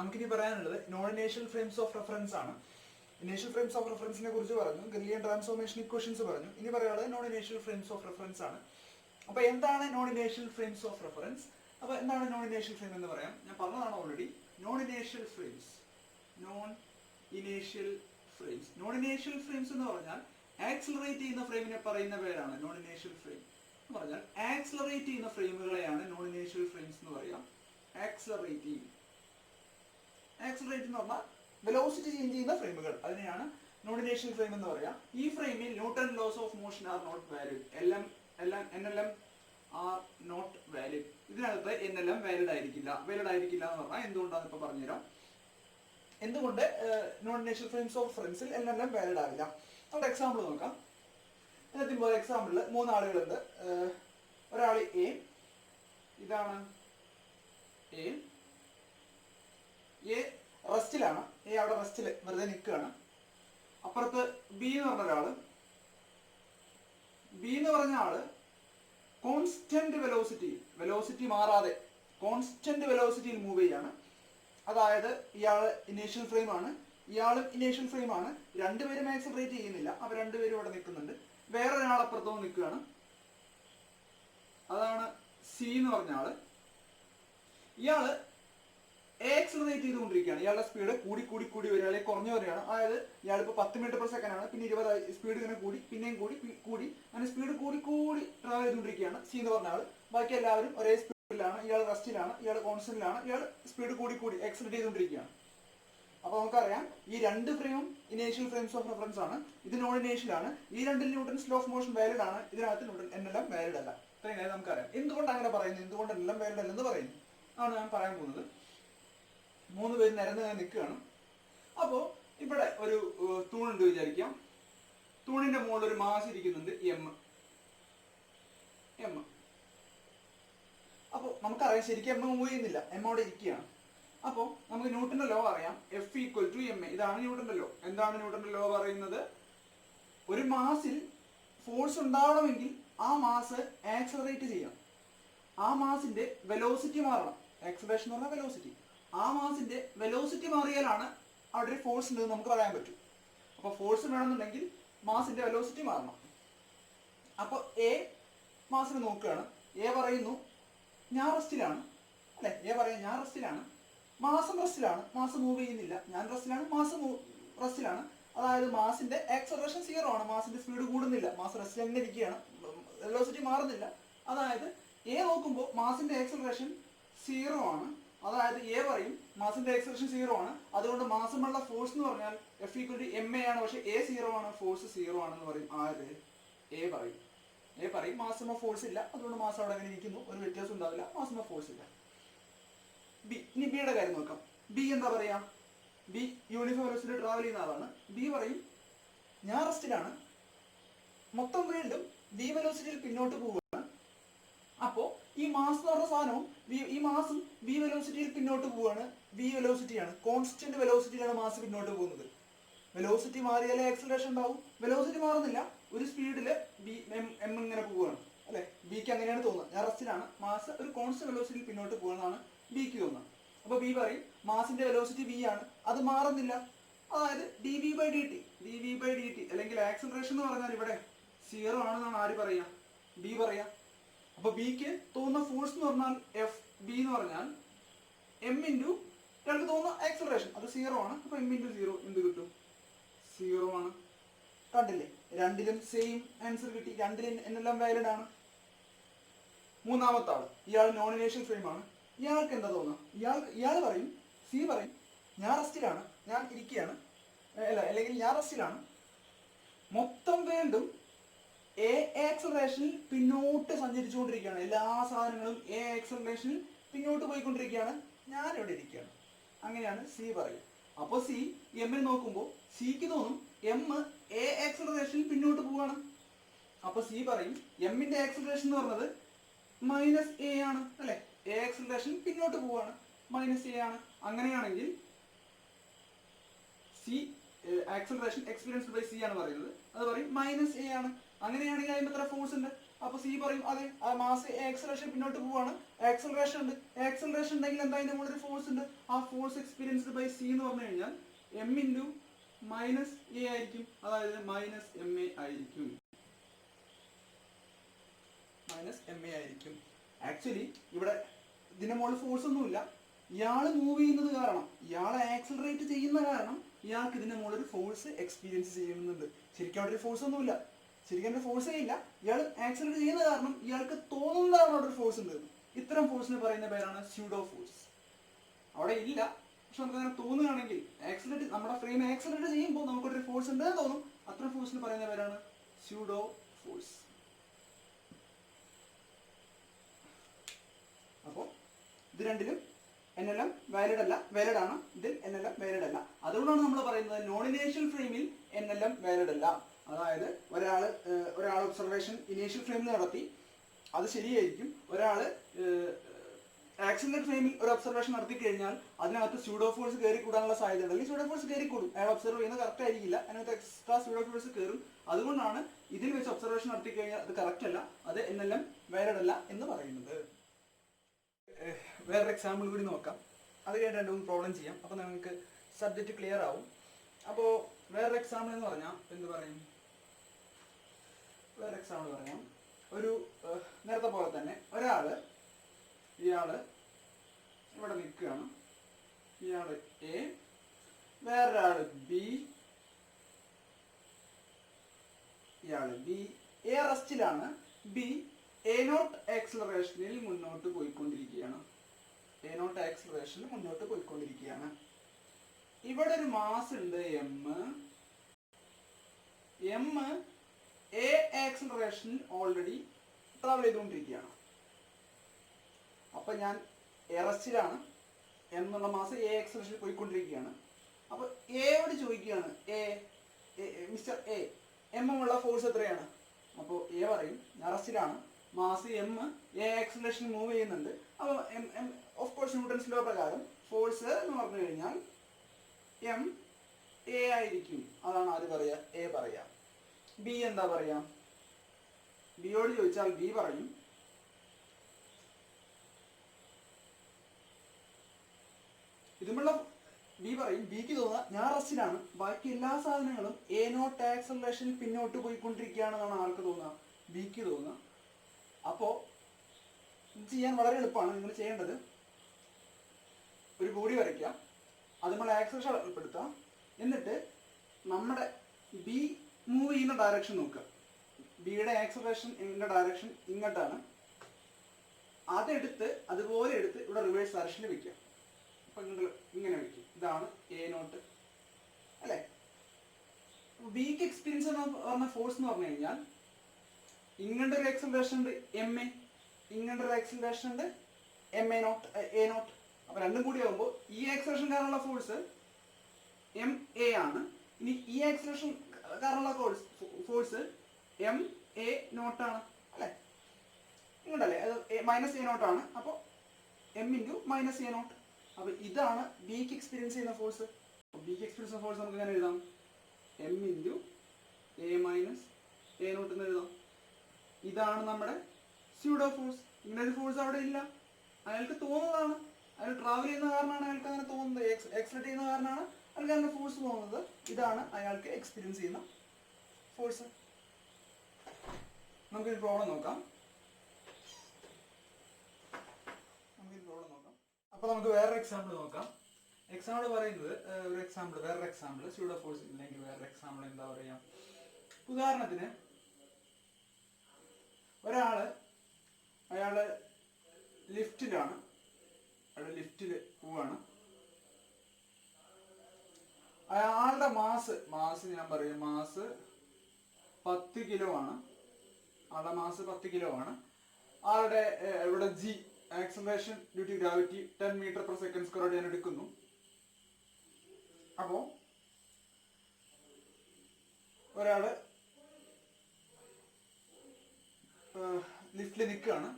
നമുക്കിനി പറയാനുള്ളത് non inertial frames of reference ആണ്. ഇനേഷ്യൽ ഫ്രെയിംസ് ഓഫ് റെഫറൻസിനെ കുറിച്ച് പറഞ്ഞു, ഗലിലിയൻ ട്രാൻസ്ഫോർമേഷൻ ഇക്വേഷൻസ് പറഞ്ഞു. ഇനി പറയാനുള്ളത് non inertial frames of reference ആണ്. അപ്പൊ എന്താണ് non inertial frames of reference? അപ്പൊ എന്താണ് നോൺ ഇനേഷ്യൽ ഫ്രെയിം എന്ന് പറയാം. ഞാൻ പറഞ്ഞതാണ് ഓൾറെഡി. നോൺ ഇനേഷ്യൽ ഫ്രെയിംസ് എന്ന് പറഞ്ഞാൽ ആക്സിലറേറ്റ് ചെയ്യുന്ന ഫ്രെയിമിനെ പറയുന്ന പേരാണ് നോൺ ഇനേഷ്യൽ ഫ്രെയിം എന്ന് പറഞ്ഞാൽ. ആക്സിലറേറ്റ് ചെയ്യുന്ന ഫ്രെയിമുകളെയാണ് നോൺ ഇനേഷ്യൽ ഫ്രെയിംസ് എന്ന് പറയാം. ആക്സിലറേറ്റ് എന്ന് പറഞ്ഞാൽ വെലോസിറ്റി ചേഞ്ച് ചെയ്യുന്ന ഫ്രെയിമുകൾ, അതിനെയാണ് നോൺ ഇനേഷ്യൽ ഫ്രെയിം എന്ന് പറയാം. ഈ ഫ്രെയിമിൽ Newton laws of motion are not valid. NLM are not valid. ഇതിനകത്ത് NLM വാലിഡ് ആയിരിക്കില്ല എന്ന് പറഞ്ഞാൽ എന്തുകൊണ്ടാണെന്ന് ഇപ്പൊ പറഞ്ഞുതരാം. എന്തുകൊണ്ട് നോൺ ഇനേഷ്യൽ ഫ്രെയിംസ് ഓഫ് റെഫറൻസിൽ NLM വാലിഡ് ആവില്ല? നമ്മുടെ എക്സാമ്പിൾ നോക്കാം. ഇതിന്റെ എക്സാമ്പിളിൽ 3 ആളുകളുണ്ട്. ഒരാൾ എ, ഇതാണ് എ റെസ്റ്റിലാണ്. അവിടെ റെസ്റ്റിൽ വെറുതെ നിൽക്കുകയാണ്. അപ്പുറത്ത് ബി എന്ന് പറഞ്ഞ ആള് കോൺസ്റ്റന്റ് വെലോസിറ്റി മാറാതെ കോൺസ്റ്റന്റ് വെലോസിറ്റിയിൽ മൂവ് ചെയ്യാണ്. അതായത് ഇയാള് ഇനേഷ്യൽ ഫ്രെയിം ആണ്, ഇയാളും ഇനേഷ്യൽ ഫ്രെയിം ആണ്. രണ്ടുപേരും ആക്സിലറേറ്റ് ചെയ്യുന്നില്ല, അവർ രണ്ടുപേരും ഇവിടെ നിൽക്കുന്നുണ്ട്. വേറൊരാൾ അപ്പുറത്തും നിൽക്കുകയാണ്. അതാണ് സി എന്ന് പറഞ്ഞ ആള്. ഇയാള് ആക്സിലറേറ്റ് ചെയ്തുകൊണ്ടിരിക്കുകയാണ്. ഇയാളുടെ സ്പീഡ് കൂടി വരിക, അല്ലെങ്കിൽ കുറഞ്ഞു വരികയാണ്. അതായത് ഇയാളിപ്പോൾ 10 മീറ്റർ പെർ സെക്കൻഡ് ആണ്, പിന്നെ 20 സ്പീഡ് ഇങ്ങനെ പിന്നെയും കൂടി അങ്ങനെ സ്പീഡ് കൂടി ട്രാവൽ ചെയ്തുകൊണ്ടിരിക്കുകയാണ് സി എന്ന് പറഞ്ഞ ആള്. ബാക്കി എല്ലാവരും ഒരേ സ്പീഡിലാണ്. ഇയാൾ റെസ്റ്റിലാണ്, ഇയാൾ കോൺസ്റ്റന്റിലാണ്, ഇയാൾ സ്പീഡ് കൂടി ആക്സിലറേറ്റ് ചെയ്തുകൊണ്ടിരിക്കുകയാണ്. അപ്പൊ നമുക്കറിയാം ഈ രണ്ട് ഫ്രെയിമും ഇനേഷ്യൽ ഫ്രെയിംസ് ഓഫ് റെഫറൻസ് ആണ്. ഇത് നോൺ ഇനേഷ്യൽ ആണ്. ഈ രണ്ടിൽ Newton's law of motion valid ആണ്. ഇതിനകത്ത് NLM വാലിഡ് അല്ല. ഇത്രയും കാര്യം നമുക്കറിയാം. എന്തുകൊണ്ട് അങ്ങനെ പറയുന്നു, എന്തുകൊണ്ട് NLM വാലിഡ് അല്ലെന്ന് പറയുന്നു ആണ് ഞാൻ പറയാൻ പോകുന്നത്. 3 പേര് നിരന്ന് നിൽക്കുകയാണ്. അപ്പോൾ ഇവിടെ ഒരു തൂണുണ്ട് വിചാരിക്കാം. തൂണിന്റെ മുകളിൽ ഒരു മാസ് ഇരിക്കുന്നുണ്ട് M. അപ്പോൾ നമുക്കറിയാം ശരിക്കും M മൂവ് ചെയ്യുന്നില്ല, M അവിടെ ഇരിക്കുകയാണ്. അപ്പോൾ നമുക്ക് ന്യൂട്ടന്റെ ലോ അറിയാം, F = ma. ഇതാണ് ന്യൂട്ടന്റെ ലോ. എന്താണ് ന്യൂട്ടന്റെ ലോ പറയുന്നത്? ഒരു മാസിൽ ഫോഴ്സ് ഉണ്ടാവണമെങ്കിൽ ആ മാസ് ആക്സിലറേറ്റ് ചെയ്യണം. ആ മാസിന്റെ വെലോസിറ്റി മാറണം. ആക്സിലറേഷൻ എന്ന് പറഞ്ഞാൽ വെലോസിറ്റി. ആ മാസിന്റെ വെലോസിറ്റി മാറിയാലാണ് അവിടെ ഒരു ഫോഴ്സ് ഉണ്ടെന്ന് നമുക്ക് പറയാൻ പറ്റും. അപ്പൊ ഫോഴ്സ് വേണമെന്നുണ്ടെങ്കിൽ മാസിന്റെ വെലോസിറ്റി മാറണം. അപ്പൊ എ മാസിനെ നോക്കുകയാണ്. എ പറയുന്നു ഞാൻ റെസ്റ്റിലാണ്, അല്ലെ? എ പറയാം ഞാൻ റെസ്റ്റിലാണ്, മാസം റെസ്റ്റിലാണ്, മാസ് മൂവ് ചെയ്യുന്നില്ല. ഞാൻ റെസ്റ്റിലാണ്, മാസ് റെസ്റ്റിലാണ്. അതായത് മാസിന്റെ ആക്സലറേഷൻ 0 ആണ്, മാസിന്റെ സ്പീഡ് കൂടുന്നില്ല, മാസ് റെസ്റ്റിൽ തന്നെ ഇരിക്കുകയാണ്, വെലോസിറ്റി മാറുന്നില്ല. അതായത് എ നോക്കുമ്പോൾ മാസിന്റെ ആക്സലറേഷൻ 0 ആണ്. അതായത് എ പറയും മാസിന്റെ ആക്സലറേഷൻ 0 ആണ്, അതുകൊണ്ട് മാസമുള്ള ഫോഴ്സ് എന്ന് പറഞ്ഞാൽ F = ma ആണ്. പക്ഷെ A 0 ആണ്, ഫോഴ്സ് 0 ആണെന്ന് പറയും. ആര്? എ പറയും മാസിമ ഫോഴ്സ് ഇല്ല, അതുകൊണ്ട് മാസം അവിടെ അങ്ങനെ ഇരിക്കുന്നു, ഒരു വ്യത്യാസം ഉണ്ടാവില്ല, മാസിമ ഫോഴ്സ് ഇല്ല. ഇനി ബിയുടെ കാര്യം നോക്കാം. ബി എന്താ പറയാ? ബി യൂണിഫോം വെലോസിറ്റി ട്രാവൽ ചെയ്യുന്ന ആളാണ്. ബി പറയും ഞാൻ റെസ്റ്റിലാണ്, മൊത്തം ഫീൽഡും v വെലോസിറ്റിയിൽ പിന്നോട്ട് പോവുകയാണ്. അപ്പോ ഈ മാസ് എന്ന് പറഞ്ഞ സാധനവും ഈ മാസും v വെലോസിറ്റിയിൽ പിന്നോട്ട് പോവുകയാണ്. v വെലോസിറ്റിയാണ്, കോൺസ്റ്റന്റ് വെലോസിറ്റിയിലാണ് മാസ് പിന്നോട്ട് പോകുന്നത്. വെലോസിറ്റി മാറിയാലേ ആക്സിലറേഷൻ ഉണ്ടാവും. വെലോസിറ്റി മാറുന്നില്ല, ഒരു സ്പീഡില് m ഇങ്ങനെ പോവുകയാണ്, അല്ലെ? ബിക്ക് അങ്ങനെയാണ് തോന്നുന്നത്. ഞാൻ റെസ്റ്റിലാണ്, മാസ് ഒരു കോൺസ്റ്റന്റ് വെലോസിറ്റിയിൽ പിന്നോട്ട് പോകുന്നതാണ് ബിക്ക് തോന്നുന്നത്. അപ്പൊ ബി പറയും മാസിന്റെ വെലോസിറ്റി v ആണ്, അത് മാറുന്നില്ല. അതായത് dv/dt അല്ലെങ്കിൽ ആക്സിലറേഷൻ എന്ന് പറഞ്ഞാൽ ഇവിടെ 0 ആണെന്നാണ് ആര് പറയാ? ബി പറയാ. അപ്പൊ ബിക്ക് തോന്നുന്ന ഫോഴ്സ് എന്ന് പറഞ്ഞാൽ FB എന്ന് പറഞ്ഞാൽ m ഇൻറ്റു ഇയാൾക്ക് തോന്നുന്ന ആക്സിലറേഷൻ, അത് 0 ആണ്. അപ്പൊ m × 0 എന്ത് കിട്ടും? 0 ആണ്. കണ്ടില്ലേ? രണ്ടിലും സെയിം ആൻസർ കിട്ടി, രണ്ടിലും NLM വാലിഡ് ആണ്. മൂന്നാമത്തെ ആള്, ഇയാൾ നോൺ ഇനേഷ്യൽ ഫ്രെയിം ആണ്. ഇയാൾക്ക് എന്താ തോന്നുക? ഇയാൾ പറയും, സി പറയും ഞാൻ റെസ്റ്റിലാണ്, ഞാൻ ഇരിക്കുകയാണ്, അല്ലെങ്കിൽ ഞാൻ റെസ്റ്റിലാണ്, മൊത്തം വേൾഡും A ആക്സിലറേഷനിൽ പിന്നോട്ട് സഞ്ചരിച്ചുകൊണ്ടിരിക്കുകയാണ്. എല്ലാ സാധനങ്ങളും A ആക്സിലറേഷനിൽ പിന്നോട്ട് പോയിക്കൊണ്ടിരിക്കുകയാണ്, ഞാൻ ഇവിടെ ഇരിക്കുകയാണ്. അങ്ങനെയാണ് സി പറയുക. അപ്പോൾ സി എമ്മിൽ നോക്കുമ്പോൾ സിക്ക് തോന്നും M A ആക്സിലറേഷനിൽ പിന്നോട്ട് പോവുകയാണ്. അപ്പൊ സി പറയും എമ്മിന്റെ ആക്സിലറേഷൻ എന്ന് പറഞ്ഞത് -a ആണ്, അല്ലെ? A ആക്സിലറേഷൻ പിന്നോട്ട് പോവുകയാണ്, -a ആണ്. അങ്ങനെയാണെങ്കിൽ C acceleration experienced by C ആണ് പറയുന്നത്, അത് പറയും -a ആണ്. അങ്ങനെയാണെങ്കിൽ അതിന് എത്ര ഫോഴ്സ് ഉണ്ട്? അപ്പൊ സി പറയും അതെ ആ മാസ് ആക്സലറേഷൻ പിന്നോട്ട് പോവാണ്, ആക്സലറേഷൻ ഉണ്ട്, ആക്സലറേഷൻ ഉണ്ടെങ്കിൽ എന്താ അതിന്റെ മുകളിൽ ഒരു ഫോഴ്സ് ഉണ്ട്, ആ ഫോഴ്സ് എക്സ്പീരിയൻസ്ഡ് ബൈ സി എന്ന് പറഞ്ഞു കഴിഞ്ഞാൽ എം ഇൻറ്റു മൈനസ് എ ആയിരിക്കും, അതായത് മൈനസ് എം എ ആയിരിക്കും, മൈനസ് എം എ ആയിരിക്കും. ആക്ച്വലി ഇവിടെ ഇതിന്റെ മുകളിൽ ഫോഴ്സ് ഒന്നുമില്ല, ഇയാൾ മൂവ് ചെയ്യുന്നത് കാരണം, ഇയാൾ ആക്സിലറേറ്റ് ചെയ്യുന്ന കാരണം ഇയാൾക്ക് ഇതിന്റെ മുകളിൽ ഒരു ഫോഴ്സ് എക്സ്പീരിയൻസ് ചെയ്യുന്നുണ്ട്. ശരിക്കും അവിടെ ഒരു ഫോഴ്സ് ഒന്നുമില്ല, ശരിക്കും അതിന്റെ ഫോഴ്സേ ഇല്ല, ഇയാൾ ആക്സിലറേറ്റ് ചെയ്യുന്ന കാരണം ഇയാൾക്ക് തോന്നുന്നതാണ് അവിടെ ഒരു ഫോഴ്സ് ഉണ്ട്. ഇത്തരം ഫോഴ്സിന് പറയുന്ന പേരാണ് സ്യൂഡോ ഫോഴ്സ്. അവിടെ ഇല്ല, പക്ഷെ നമുക്ക് അങ്ങനെ തോന്നുകയാണെങ്കിൽ ആക്സിലറേറ്റ്, നമ്മുടെ ഫ്രെയിം ആക്സിലറേറ്റ് ചെയ്യുമ്പോൾ നമുക്കൊരു ഫോഴ്സ് ഉണ്ടെന്ന് തോന്നും, അത്തരം ഫോഴ്സിന് പറയുന്ന പേരാണ് സ്യൂഡോ ഫോഴ്സ്. അപ്പോൾ ഇത് രണ്ടിലും എന്നെല്ലാം വാലിഡ് അല്ല, വാലിഡ് ആണ്, ഇതിൽ എന്നെല്ലാം വാലിഡ് അല്ല. അതുകൊണ്ടാണ് നമ്മൾ പറയുന്നത് നോൺ ഇനേഷ്യൽ ഫ്രെയിമിൽ എന്നെല്ലാം വാലിഡ് അല്ല. അതായത് ഒരാൾ ഒബ്സർവേഷൻ ഇനീഷ്യൽ ഫ്രെയിമിൽ നടത്തി, അത് ശരിയായിരിക്കും. ഒരാൾ ആക്സിലറേറ്റ് ഫ്രെയിമിൽ ഒരു ഒബ്സർവേഷൻ നടത്തി കഴിഞ്ഞാൽ അതിനകത്ത് സ്യൂഡോ ഫോഴ്സ് കയറി കൂടാനുള്ള സാധ്യത ഉണ്ട്. അല്ലെങ്കിൽ സ്യൂഡോ ഫോഴ്സ് കയറി കൂടും, അയാൾ ഒബ്സർവ് ചെയ്യുന്നത് കറക്റ്റ് ആയിരിക്കില്ല, അതിനകത്ത് എക്സ്ട്രാ സ്യൂഡോ ഫോഴ്സ് കയറും. അതുകൊണ്ടാണ് ഇതിൽ വെച്ച് ഒബ്സർവേഷൻ നടത്തി കഴിഞ്ഞാൽ അത് കറക്റ്റ് അല്ല, അത് എന്നെല്ലാം വാലിഡ് അല്ല എന്ന് പറയുന്നത്. വേറൊരു എക്സാമ്പിൾ കൂടി നോക്കാം, അത് കഴിഞ്ഞ് രണ്ടും പ്രോബ്ലം ചെയ്യാം, അപ്പോൾ നിങ്ങൾക്ക് സബ്ജക്റ്റ് ക്ലിയർ ആവും. അപ്പോൾ വേറൊരു എക്സാമ്പിൾ എന്ന് പറഞ്ഞാൽ എന്ത് പറയും, വേറെ എക്സാമ്പിൾ പറയാം. ഒരു നേരത്തെ പോലെ തന്നെ ഇയാള് ഇവിടെ നിൽക്കുകയാണ്, ഇയാള് എ, വേറൊരാള് ബി, ഇയാള് ബി. എ റെസ്റ്റിലാണ്, ബി എ നോട്ട് ആക്സിലറേഷനിൽ മുന്നോട്ട് പോയിക്കൊണ്ടിരിക്കുകയാണ്, എ നോട്ട് ആക്സിലറേഷനിൽ മുന്നോട്ട് പോയിക്കൊണ്ടിരിക്കുകയാണ്. ഇവിടെ ഒരു മാസ് ഉണ്ട് എം എ ആക്സിലറേഷനിൽ ഓൾറെഡി ട്രാവൽ ചെയ്തുകൊണ്ടിരിക്കുകയാണ്. അപ്പൊ ഞാൻ എറസ്റ്റിലാണ്, എം എന്നുള്ള മാസ് എ ആക്സിലറേഷനിൽ പോയിക്കൊണ്ടിരിക്കുകയാണ്. അപ്പൊ എയോട് ചോദിക്കുകയാണ്, മിസ്റ്റർ എ, എം ഉള്ള ഫോഴ്സ് എത്രയാണ്? അപ്പോൾ എ പറയും ഞാൻ റെസ്റ്റിലാണ്, mass M A acceleration move ചെയ്യുന്നുണ്ട്. അപ്പോൾ ഓഫ് കോഴ്സ് ന്യൂട്ടൺസ് ലോ പ്രകാരം ഫോഴ്സ് എന്ന് പറഞ്ഞു കഴിഞ്ഞാൽ എം എ ആയിരിക്കും. അതാണ് ആര് പറയാ, എ പറയാ. ബി എന്താ പറയാ, ബിയോട് ചോദിച്ചാൽ ബി പറയും ഇതുമുള്ള ബി പറയും, ബിക്ക് തോന്നുക ഞാൻ റെസ്റ്റിലാണ്, ബാക്കി എല്ലാ സാധനങ്ങളും എ നോട്ട് ആക്സിലറേഷനിൽ പിന്നോട്ട് പോയിക്കൊണ്ടിരിക്കുകയാണെന്നാണ് ആർക്ക് തോന്നുക, ബിക്ക് തോന്നുക. അപ്പോൾ ഇത് ചെയ്യാൻ വളരെ എളുപ്പമാണ്. നിങ്ങൾ ചെയ്യേണ്ടത് ഒരു ബോഡി വരയ്ക്കുക, അത് നമ്മൾ ആക്സിലറേഷൻ ഉൾപ്പെടുത്തുക, എന്നിട്ട് നമ്മുടെ ബി മൂവ് ചെയ്യുന്ന ഡയറക്ഷൻ നോക്കുക. ബിയുടെ ആക്സിലറേഷൻ്റെ ഡയറക്ഷൻ ഇങ്ങോട്ടാണ്, അതെടുത്ത് അതുപോലെ എടുത്ത് ഇവിടെ റിവേഴ്സ് ഡയറക്ഷനിൽ വെക്കുക. അപ്പം നിങ്ങൾ ഇങ്ങനെ വെക്കും, ഇതാണ് എ നോട്ട് അല്ലേ. ബിക്ക് എക്സ്പീരിയൻസ് പറഞ്ഞ ഫോഴ്സ് എന്ന് പറഞ്ഞു കഴിഞ്ഞാൽ ഇങ്ങോട്ട് ഒരു ആക്സിലറേഷൻ ഉണ്ട് എം എ, ഇങ്ങോട്ട് ഒരു ആക്സിലറേഷൻ ഉണ്ട് M A naught A not. അപ്പൊ രണ്ടും കൂടി ആകുമ്പോൾ ഈ ആക്സിലറേഷൻ കാരണമുള്ള ഫോഴ്സ് എം എ ആണ്, ഇനി ഈ ആക്സിലറേഷൻ കാരണമുള്ള ഫോഴ്സ് എം എ നോട്ടാണ് അല്ലെ, ഇങ്ങോട്ടല്ലേ, അത് മൈനസ് എ നോട്ടാണ്. അപ്പോൾ M into minus A not. അപ്പൊ ഇതാണ് ബിക്ക് എക്സ്പീരിയൻസ് ചെയ്യുന്ന ഫോഴ്സ്. ബിക്ക് എക്സ്പീരിയൻസ് ചെയ്യുന്ന ഫോഴ്സ് നമുക്ക് എങ്ങനെ എഴുതാം, M into A minus A naught എന്ന് എഴുതാം. ഇതാണ് നമ്മുടെ സ്യൂഡോ ഫോഴ്സ്. ഇങ്ങനെ ഒരു ഫോഴ്സ് അവിടെ ഇല്ല, അയാൾക്ക് തോന്നുന്നതാണ്, അയാൾ ട്രാവൽ ചെയ്യുന്ന കാരണമാണ് അയാൾക്ക് അങ്ങനെ തോന്നുന്നത്, എക്സലേറ്റ് ചെയ്യുന്ന കാരണമാണ് അയാൾക്ക് അങ്ങനെ ഫോഴ്സ് തോന്നുന്നത്. ഇതാണ് അയാൾക്ക് എക്സ്പീരിയൻസ് ചെയ്യുന്ന ഫോഴ്സ്. നമുക്കൊരു പ്രോബ്ലം നോക്കാം. അപ്പൊ നമുക്ക് വേറൊരു എക്സാമ്പിൾ നോക്കാം. എക്സാമ്പിൾ പറയുന്നത് വേറൊരു എക്സാമ്പിൾ സ്യൂഡോ ഫോഴ്സ് ഇല്ലെങ്കിൽ വേറൊരു എക്സാമ്പിൾ എന്താ പറയാ, ഉദാഹരണത്തിന് അയാള് ലിഫ്റ്റിലാണ്, അയാൾ ലിഫ്റ്റിൽ പോവാണ്. അയാളുടെ മാസ് ഞാൻ പറയും മാസ് 10 കിലോ ആണ്. ആളുടെ മാസ് 10 കിലോ ആണ്. ആളുടെ ഇവിടെ G acceleration due to gravity 10 metre per second square ഞാൻ എടുക്കുന്നു. അപ്പോ ഒരാള് ലിഫ്റ്റിൽ നിൽക്കുകയാണ്,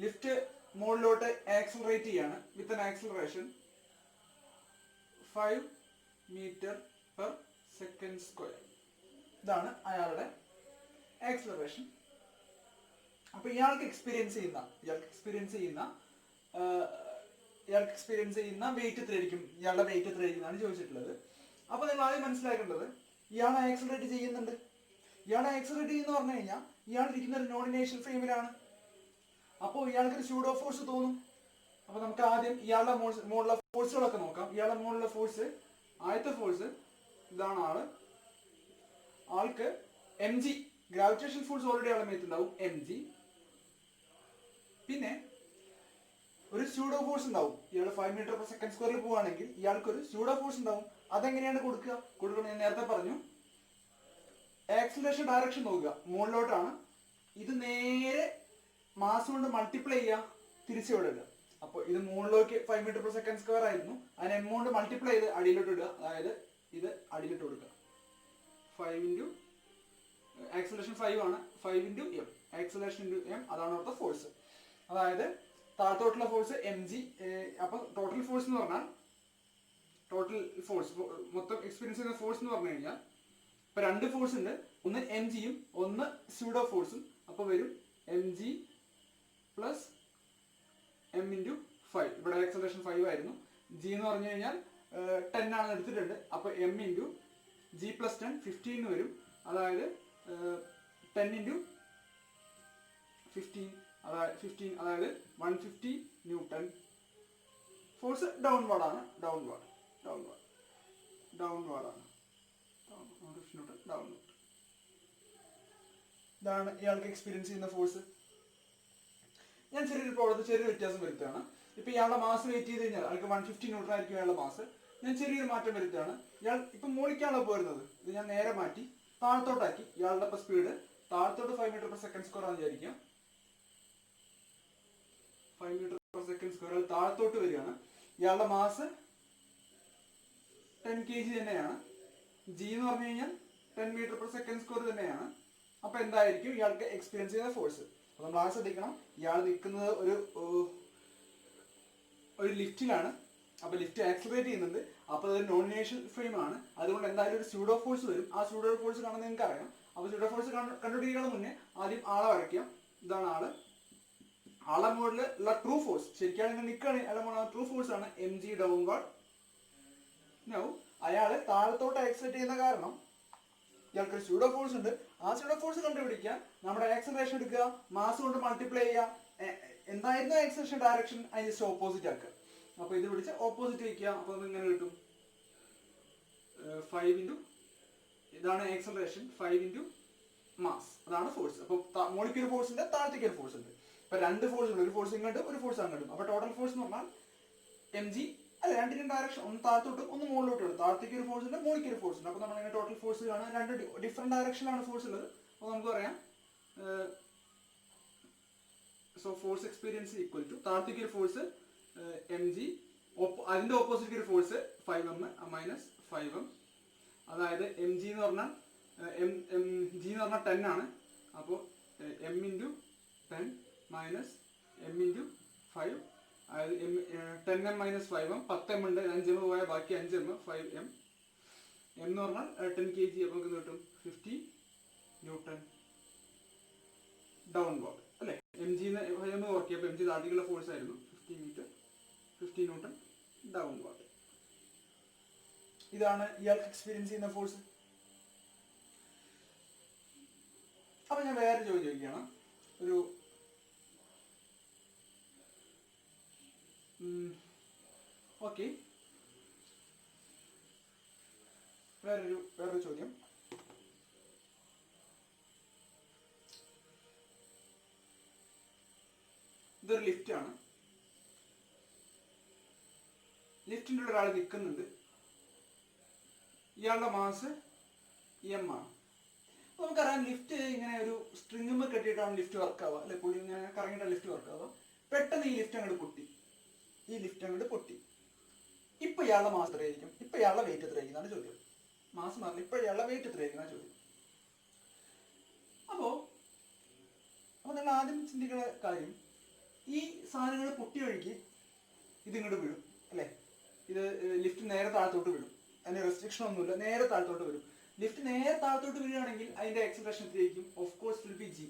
ലിഫ്റ്റ് മുകളിലോട്ട് ആക്സിലറേറ്റ് ചെയ്യാണ് with an acceleration 5 metre per second square. ഇതാണ് അയാളുടെ ആക്സിലറേഷൻ. അപ്പൊ ഇയാൾക്ക് എക്സ്പീരിയൻസ് ചെയ്യുന്ന വെയിറ്റ് എത്രയായിരിക്കും, ഇയാളുടെ വെയിറ്റ് എത്രയായിരിക്കും എന്നാണ് ചോദിച്ചിട്ടുള്ളത്. അപ്പൊ നിങ്ങൾ ആദ്യം മനസ്സിലാക്കേണ്ടത് ഇയാൾ ആക്സിലറേറ്റ് ചെയ്യുന്നുണ്ട്. ഇയാൾ ആക്സിലറേറ്റ് ചെയ്യുന്ന പറഞ്ഞു കഴിഞ്ഞാൽ ഇയാൾ ഇരിക്കുന്ന ഒരു നോൺ ഇനേഷ്യൽ ഫ്രെയിമിലാണ്. അപ്പോൾ ഇയാൾക്കൊരു സ്യൂഡോ ഫോഴ്സ് തോന്നും. അപ്പൊ നമുക്ക് ആദ്യം ഇയാളുടെ മുകളിലുള്ള ഫോഴ്സുകളൊക്കെ നോക്കാം. ഇയാളുടെ മുകളിലുള്ള ഫോഴ്സ്, ആദ്യത്തെ ഫോഴ്സ് ഇതാണ്. ആൾക്ക് M G gravitation force already ആളെ മേത്തുണ്ടാവും, എം ജി. പിന്നെ ഒരു സ്യൂഡോ ഫോഴ്സ് ഉണ്ടാവും. ഇയാൾ 5 മീറ്റർ പെർ സെക്കൻഡ് സ്ക്വയറിൽ പോവുകയാണെങ്കിൽ ഇയാൾക്ക് ഒരു സ്യൂഡോ ഫോഴ്സ് ഉണ്ടാവും. അതെങ്ങനെയാണ് കൊടുക്കുക ഞാൻ നേരത്തെ പറഞ്ഞു. ആക്സിലറേഷൻ ഡയറക്ഷൻ നോക്കുക, മുകളിലോട്ടാണ്. ഇത് നേരെ മാസ് കൊണ്ട് മൾട്ടിപ്ലൈ ചെയ്യുക, തിരിച്ചു വിടുക. അപ്പോൾ ഇത് മുകളിലേക്ക് 5 മീറ്റർ പെർ സെക്കൻഡ് സ്ക്വയർ ആയിരുന്നു, അതിന് എം കൊണ്ട് മൾട്ടിപ്ലൈ ചെയ്ത് അടിയിലോട്ട് ഇടുക. അതായത് ഇത് അടിയിലോട്ട് കൊടുക്കുക. 5 ഇൻറ്റു ആക്സിലറേഷൻ 5 ആണ്, 5 into M, acceleration into M, അതാണ് അവിടുത്തെ ഫോഴ്സ്. അതായത് താഴത്തോട്ടുള്ള ഫോഴ്സ് എം ജി. അപ്പൊ ടോട്ടൽ ഫോഴ്സ് എന്ന് പറഞ്ഞാൽ, ടോട്ടൽ ഫോഴ്സ് മൊത്തം എക്സ്പീരിയൻസ് ചെയ്യുന്ന ഫോഴ്സ് എന്ന് പറഞ്ഞു കഴിഞ്ഞാൽ ഇപ്പൊ 2 ഫോഴ്സ് ഉണ്ട്, ഒന്ന് എം ജിയും ഒന്ന് സ്യൂഡോ ഫോഴ്സും. അപ്പൊ വരും M G plus M into 5. ഇവിടെ ആക്സലറേഷൻ 5 ആയിരുന്നു. ജി എന്ന് പറഞ്ഞു കഴിഞ്ഞാൽ 10 ആണ് എടുത്തിട്ടുണ്ട്. അപ്പൊ എം ഇൻറ്റു ജി പ്ലസ് 10 15 വരും. അതായത് 10 ഇൻറ്റു 15, അതായത് 150 ന്യൂട്ടൺ. ഫോഴ്സ് ഡൗൺവേർഡ് ആണ്. ഇതാണ് ഇയാൾക്ക് എക്സ്പീരിയൻസ് ചെയ്യുന്ന ഫോഴ്സ്. ഞാൻ ചെറിയൊരു വ്യത്യാസം വരുത്തുകയാണ്. ഇപ്പൊ ഇയാളുടെ മാസ് വെയിറ്റ് ചെയ്ത് കഴിഞ്ഞാൽ ആൾക്ക് 150 ന്യൂട്ടൺ ആയിരിക്കും ഇയാളുടെ മാസ്. ഞാൻ ചെറിയൊരു മാറ്റം വരുത്തുകയാണ്. ഇയാൾ ഇപ്പൊ മുകളിലേക്കാണല്ലോ പോരുന്നത്, ഇത് ഞാൻ നേരെ മാറ്റി താഴത്തോട്ടാക്കി. ഇയാളുടെ ഇപ്പൊ സ്പീഡ് താഴത്തോട്ട് 5 മീറ്റർ പെർ സെക്കൻഡ് സ്ക്വയർ ആണെന്ന് വിചാരിക്കാം. 5 മീറ്റർ പെർ സെക്കൻഡ് സ്ക്വയർ താഴത്തോട്ട് വരികയാണ്. ഇയാളുടെ മാസ് 10 kg തന്നെയാണ്. ജി എന്ന് പറഞ്ഞു കഴിഞ്ഞാൽ 10 മീറ്റർ പെർ സെക്കൻഡ് സ്ക്വയർ തന്നെയാണ്. അപ്പൊ എന്തായിരിക്കും ഇയാൾക്ക് എക്സ്പീരിയൻസ് ചെയ്യുന്ന ഫോഴ്സ്? അപ്പൊ നമ്മൾ ആ ശ്രദ്ധിക്കണം. ഇയാൾ നിൽക്കുന്നത് ഒരു ലിഫ്റ്റിലാണ്. അപ്പൊ ലിഫ്റ്റ് ആക്സിലറേറ്റ് ചെയ്യുന്നുണ്ട്. അപ്പൊ അത് നോൺ ഇനേഷ്യൽ ഫ്രെയിം ആണ്. അതുകൊണ്ട് എന്തായാലും ഒരു സ്യൂഡോ ഫോഴ്സ് വരും. ആ സ്യൂഡോ ഫോഴ്സ് കാണുന്നത് നിങ്ങൾക്ക് അറിയാം. അപ്പൊ സ്യൂഡോ ഫോഴ്സ് കണ്ടുപിടിക്കുന്നതിന് മുന്നേ ആദ്യം ആളെ വരയ്ക്കാം. ഇതാണ് ആളെ മുകളിൽ ഉള്ള ട്രൂ ഫോഴ്സ്. ശരിക്കും നിങ്ങൾ നിൽക്കുകയാണെങ്കിൽ ആളെ മുകളിൽ ട്രൂ ഫോഴ്സ് ആണ് എം ജി ഡൗൺവാർഡ്. അയാള് താഴത്തോട്ട് ആക്സിലറേറ്റ് ചെയ്യുന്ന കാരണം ഇയാൾക്ക് ഒരു സ്യൂഡോ ഫോഴ്സ് ഉണ്ട്. ആ സ്യൂഡോ ഫോഴ്സ് കണ്ടുപിടിക്കാൻ നമ്മുടെ ആക്സിലറേഷൻ എടുക്കുക, മാസ് കൊണ്ട് മൾട്ടിപ്ലൈ ചെയ്യുക. എന്തായിരുന്നു ആക്സിലറേഷൻ ഡയറക്ഷൻ, അതിന് ജസ്റ്റ് ഓപ്പോസിറ്റ് ആക്കുക. അപ്പൊ ഇത് പിടിച്ച് ഓപ്പോസിറ്റ് വയ്ക്കുക. അപ്പൊ നമുക്ക് ഇങ്ങനെ കിട്ടും 5 ഇൻറ്റു, ഇതാണ് ആക്സിലറേഷൻ, 5 ഇൻറ്റു മാസ്, അതാണ് ഫോഴ്സ്. അപ്പൊ മുകളിലേക്ക് ഒരു ഫോഴ്സ് ഉണ്ട്, താഴത്തേക്ക് ഒരു ഫോഴ്സ് ഉണ്ട്. ഇപ്പൊ 2 ഫോഴ്സ് ഉണ്ട്, ഒരു ഫോഴ്സ് ഇങ്ങോട്ടും ഒരു ഫോഴ്സ് അങ്ങോട്ടും. അപ്പൊ ടോട്ടൽ ഫോഴ്സ് എന്ന് പറഞ്ഞാൽ എം ജി അല്ല, രണ്ടിനും ഡയറക്ഷൻ, ഒന്ന് താഴത്തോട്ടും ഒന്ന് മുകളിലോട്ടും ഉണ്ട്. താഴത്തേക്ക് ഒരു ഫോഴ്സ് ഉണ്ട്, മുകളിലേക്ക് ഒരു ഫോഴ്സ് ഉണ്ട്. അപ്പൊ നമ്മൾ ടോട്ടൽ ഫോഴ്സ് കാണാൻ 2 ഡിഫറെന്റ് ഡയറക്ഷനിലാണ് ഫോഴ്സ് ഉള്ളത്. അപ്പൊ നമുക്ക് പറയാം so force experience equal to താഴത്തേക്ക് ഒരു ഫോഴ്സ് എം ജി, അതിന്റെ ഓപ്പോസിറ്റ് ഒരു ഫോഴ്സ് 5m മൈനസ് 5m. അതായത് എം ജി എന്ന് പറഞ്ഞാൽ ജി എന്ന് പറഞ്ഞാൽ 10 ആണ്. അപ്പോൾ M into 10 minus M into 5, അതായത് 10m മൈനസ് 5m. 10m ഉണ്ട്, 5m പോയ ബാക്കി 5m, 5m. എം എന്ന് പറഞ്ഞാൽ 10 kg. അപ്പോൾ നമുക്ക് കിട്ടും 50 ന്യൂട്ടൺ ഡൗൺവേർഡ് അല്ലേ. എം ജി ഓർക്കിയപ്പോൾ എം ജി താഴത്തേക്കുള്ള ഫോഴ്സ് ആയിരുന്നു 50 ന്യൂട്ടൺ ഡൗൺവേർഡ്. ഇതാണ് ഇയാൾക്ക് എക്സ്പീരിയൻസ് ചെയ്യുന്ന ഫോഴ്സ്. അപ്പൊ ഞാൻ വേറെ ചോദിക്കുകയാണ്. ഓക്കെ, വേറൊരു ചോദ്യം. ഇതൊരു ലിഫ്റ്റ് ആണ്. ലിഫ്റ്റിൻ്റെ ഉള്ളിൽ ഒരാൾ നിൽക്കുന്നുണ്ട്. ഇയാളുടെ മാസ് എം ആണ്. അപ്പൊ നമുക്കറിയാം ലിഫ്റ്റ് ഇങ്ങനെ ഒരു സ്ട്രിങ്ങുമ്മ കെട്ടിയിട്ടാണ് ലിഫ്റ്റ് വർക്ക് ആവുക അല്ലെ. പുള്ളി ഇങ്ങനെ കറങ്ങിയിട്ടാണ് ലിഫ്റ്റ് വർക്ക് ആവുക. പെട്ടെന്ന് ഈ ലിഫ്റ്റ് അങ്ങോട്ട് പൊട്ടി. ഇപ്പൊ ഇയാളുടെ മാസ് എത്രയായിരിക്കും, ഇപ്പൊ ഇയാളുടെ വെയിറ്റ് എത്രയായിരിക്കും എന്നാണ് ചോദ്യം. മാസ് മാറില്ല, ഇപ്പൊ ഇയാളുടെ വെയിറ്റ് എത്രയായിരിക്കും എന്നാണ് ചോദ്യം. അപ്പൊ നിങ്ങൾ ആദ്യം ചിന്തിക്കുന്ന കാര്യം, ഈ സാധനങ്ങൾ പൊട്ടി വഴിക്ക് ഇതിങ്ങോട്ട് വീഴും അല്ലെ. ഇത് ലിഫ്റ്റ് നേരെ താഴത്തോട്ട് വീഴും. അതിന് റെസ്ട്രിക്ഷൻ ഒന്നുമില്ല, നേരെ താഴത്തോട്ട് വരും. ലിഫ്റ്റ് നേരെ താഴത്തോട്ട് വീഴുകയാണെങ്കിൽ അതിന്റെ ആക്സിലറേഷൻ എത്രയായിരിക്കും? Of course will be G.